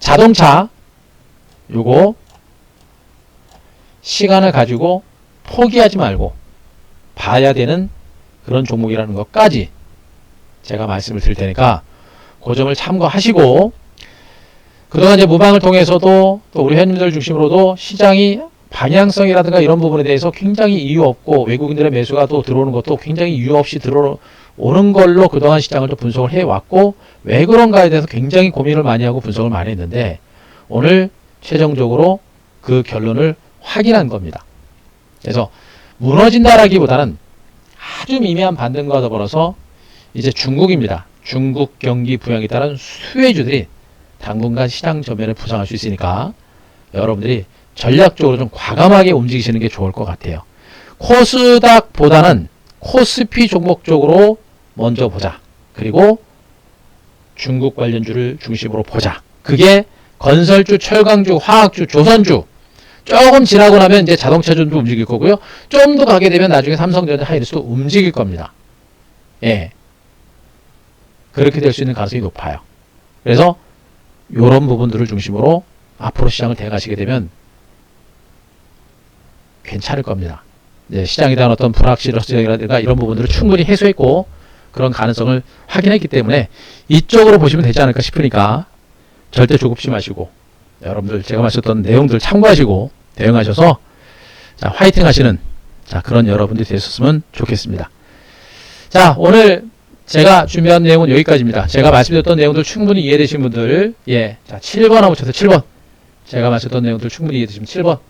자동차 요거 시간을 가지고 포기하지 말고 봐야 되는 그런 종목이라는 것까지 제가 말씀을 드릴 테니까 그 점을 참고하시고 그동안 이제 무방을 통해서도 또 우리 회원님들 중심으로도 시장이 방향성이라든가 이런 부분에 대해서 굉장히 이유 없고 외국인들의 매수가 또 들어오는 것도 굉장히 이유 없이 들어오는 걸로 그동안 시장을 좀 분석을 해왔고 왜 그런가에 대해서 굉장히 고민을 많이 하고 분석을 많이 했는데 오늘 최종적으로 그 결론을 확인한 겁니다. 그래서 무너진다라기보다는 아주 미미한 반등과 더불어서 이제 중국입니다. 중국 경기 부양에 따른 수혜주들이 당분간 시장 전면을 부상할 수 있으니까 여러분들이 전략적으로 좀 과감하게 움직이시는 게 좋을 것 같아요. 코스닥보다는 코스피 종목 쪽으로 먼저 보자. 그리고 중국 관련주를 중심으로 보자. 그게 건설주, 철강주, 화학주, 조선주 조금 지나고 나면 이제 자동차주도 움직일 거고요. 좀 더 가게 되면 나중에 삼성전자, 하이닉스도 움직일 겁니다. 예. 그렇게 될 수 있는 가능성이 높아요. 그래서 이런 부분들을 중심으로 앞으로 시장을 대가시게 되면 괜찮을 겁니다. 이제 시장에 대한 어떤 불확실성이라든가 이런 부분들을 충분히 해소했고 그런 가능성을 확인했기 때문에 이쪽으로 보시면 되지 않을까 싶으니까 절대 조급지 마시고 여러분들 제가 말씀드렸던 내용들 참고하시고 대응하셔서 자, 화이팅 하시는 그런 여러분들이 되셨으면 좋겠습니다. 자, 오늘 제가 준비한 내용은 여기까지입니다. 제가 말씀드렸던 내용들 충분히 이해되신 분들 자, 7번 하고 쳐서 7번 제가 말씀드렸던 내용들 충분히 이해되시면 7번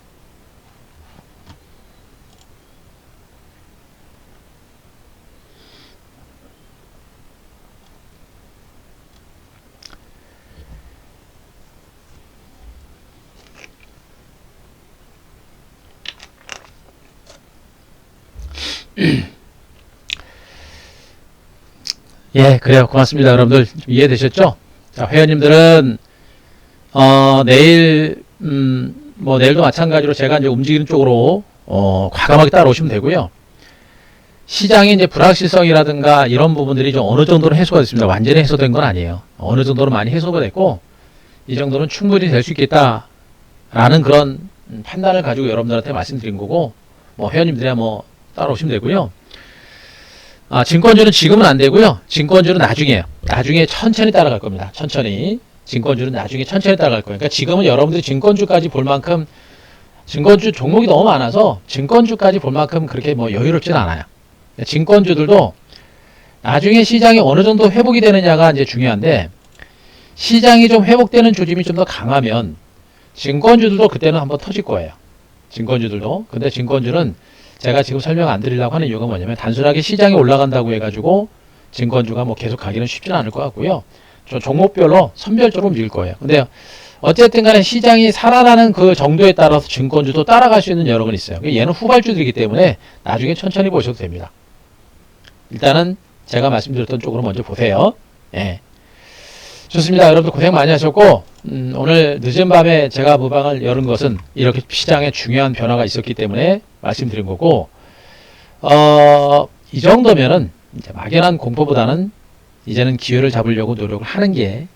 예, 그래요. 고맙습니다. 여러분들 좀 이해되셨죠? 자, 회원님들은 내일 내일도 마찬가지로 제가 이제 움직이는 쪽으로 과감하게 따라오시면 되고요. 시장의 이제 불확실성이라든가 이런 부분들이 좀 어느 정도로 해소가 됐습니다. 완전히 해소된 건 아니에요. 어느 정도로 많이 해소가 됐고 이 정도는 충분히 될 수 있겠다라는 그런 판단을 가지고 여러분들한테 말씀드린 거고 회원님들이야 따라오시면 되고요. 증권주는 지금은 안 되고요. 증권주는 나중에 천천히 따라갈 겁니다. 천천히. 증권주는 나중에 천천히 따라갈 거예요. 그러니까 지금은 여러분들이 증권주까지 볼 만큼 증권주 종목이 너무 많아서 증권주까지 볼 만큼 그렇게 뭐 여유롭지는 않아요. 증권주들도 나중에 시장이 어느 정도 회복이 되느냐가 이제 중요한데, 시장이 좀 회복되는 조짐이 좀 더 강하면 증권주들도 그때는 한번 터질 거예요. 증권주들도. 근데 증권주는 제가 지금 설명 안 드리려고 하는 이유가 뭐냐면, 단순하게 시장이 올라간다고 해가지고 증권주가 뭐 계속 가기는 쉽지는 않을 것 같고요. 저 종목별로 선별적으로 움직일 거예요. 근데 어쨌든 간에 시장이 살아나는 그 정도에 따라서 증권주도 따라갈 수 있는 여러 건 있어요. 얘는 후발주들이기 때문에 나중에 천천히 보셔도 됩니다. 일단은 제가 말씀드렸던 쪽으로 먼저 보세요. 예. 좋습니다. 여러분들 고생 많이 하셨고, 오늘 늦은 밤에 제가 무방을 열은 것은 이렇게 시장에 중요한 변화가 있었기 때문에 말씀드린 거고, 이 정도면은 이제 막연한 공포보다는 이제는 기회를 잡으려고 노력을 하는 게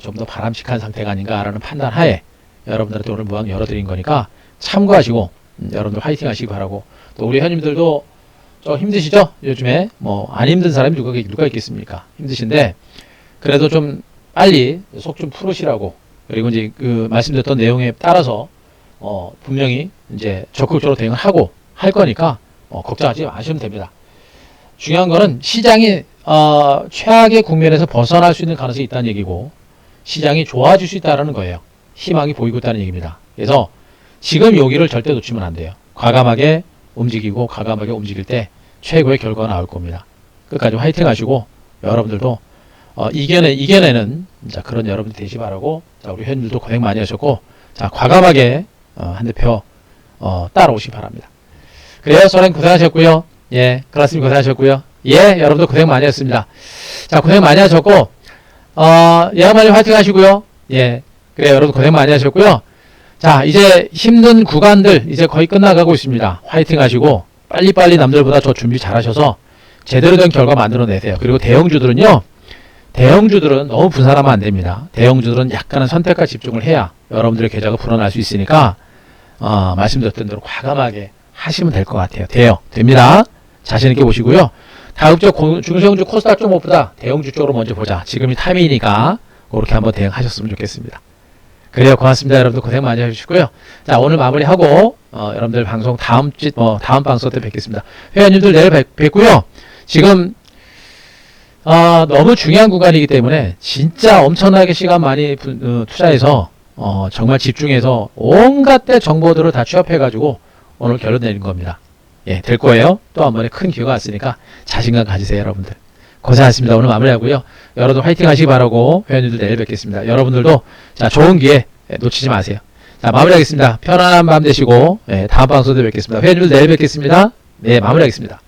좀 더 바람직한 상태가 아닌가라는 판단 하에 여러분들한테 오늘 무방 열어드린 거니까 참고하시고, 여러분들 화이팅 하시기 바라고, 또 우리 회원님들도 좀 힘드시죠? 요즘에 뭐 안 힘든 사람이 누가 있겠습니까? 힘드신데 그래도 좀 빨리 속 좀 풀으시라고, 그리고 이제 그 말씀드렸던 내용에 따라서 분명히 이제 적극적으로 대응을 하고 할 거니까 걱정하지 마시면 됩니다. 중요한 거는 시장이 최악의 국면에서 벗어날 수 있는 가능성이 있다는 얘기고, 시장이 좋아질 수 있다는 거예요. 희망이 보이고 있다는 얘기입니다. 그래서 지금 여기를 절대 놓치면 안 돼요. 과감하게 움직이고 과감하게 움직일 때 최고의 결과가 나올 겁니다. 끝까지 화이팅 하시고, 여러분들도 이겨내는 자, 그런 여러분들 되시 바라고, 자, 우리 회원님들도 고생 많이 하셨고, 자, 과감하게 한 대표 따라오시기 바랍니다. 그래요. 소렌 고생하셨고요. 예, 클라스님 고생하셨고요. 예, 여러분도 고생 많이 했습니다. 자, 고생 많이 하셨고, 예아말리 화이팅 하시고요. 예, 그래요. 여러분 고생 많이 하셨고요. 자, 이제 힘든 구간들 이제 거의 끝나가고 있습니다. 화이팅 하시고, 빨리빨리 남들보다 저 준비 잘 하셔서 제대로 된 결과 만들어내세요. 그리고 대형주들은요, 대형주들은 너무 분산하면 안 됩니다. 대형주들은 약간은 선택과 집중을 해야 여러분들의 계좌가 불어날 수 있으니까, 말씀드렸던 대로 과감하게 하시면 될 것 같아요. 됩니다. 자신있게 보시고요. 다음주 중소형주 코스닥 쪽보다 대형주 쪽으로 먼저 보자. 지금이 타이밍이니까 그렇게 한번 대응하셨으면 좋겠습니다. 그래요. 고맙습니다. 여러분들 고생 많이 해주시고요. 자, 오늘 마무리하고 여러분들 방송 다음 방송 때 뵙겠습니다. 회원님들 내일 뵙고요. 지금 너무 중요한 구간이기 때문에 진짜 엄청나게 시간 많이 투자해서 정말 집중해서 온갖 때 정보들을 다 취합해가지고 오늘 결론 내린 겁니다. 예, 될 거예요. 또 한 번에 큰 기회가 왔으니까 자신감 가지세요, 여러분들. 고생하셨습니다. 오늘 마무리하고요. 여러분들 화이팅 하시기 바라고, 회원님들 내일 뵙겠습니다. 여러분들도 자, 좋은 기회 놓치지 마세요. 자, 마무리하겠습니다. 편안한 밤 되시고, 예, 다음 방송 때 뵙겠습니다. 회원님들 내일 뵙겠습니다. 네, 마무리하겠습니다.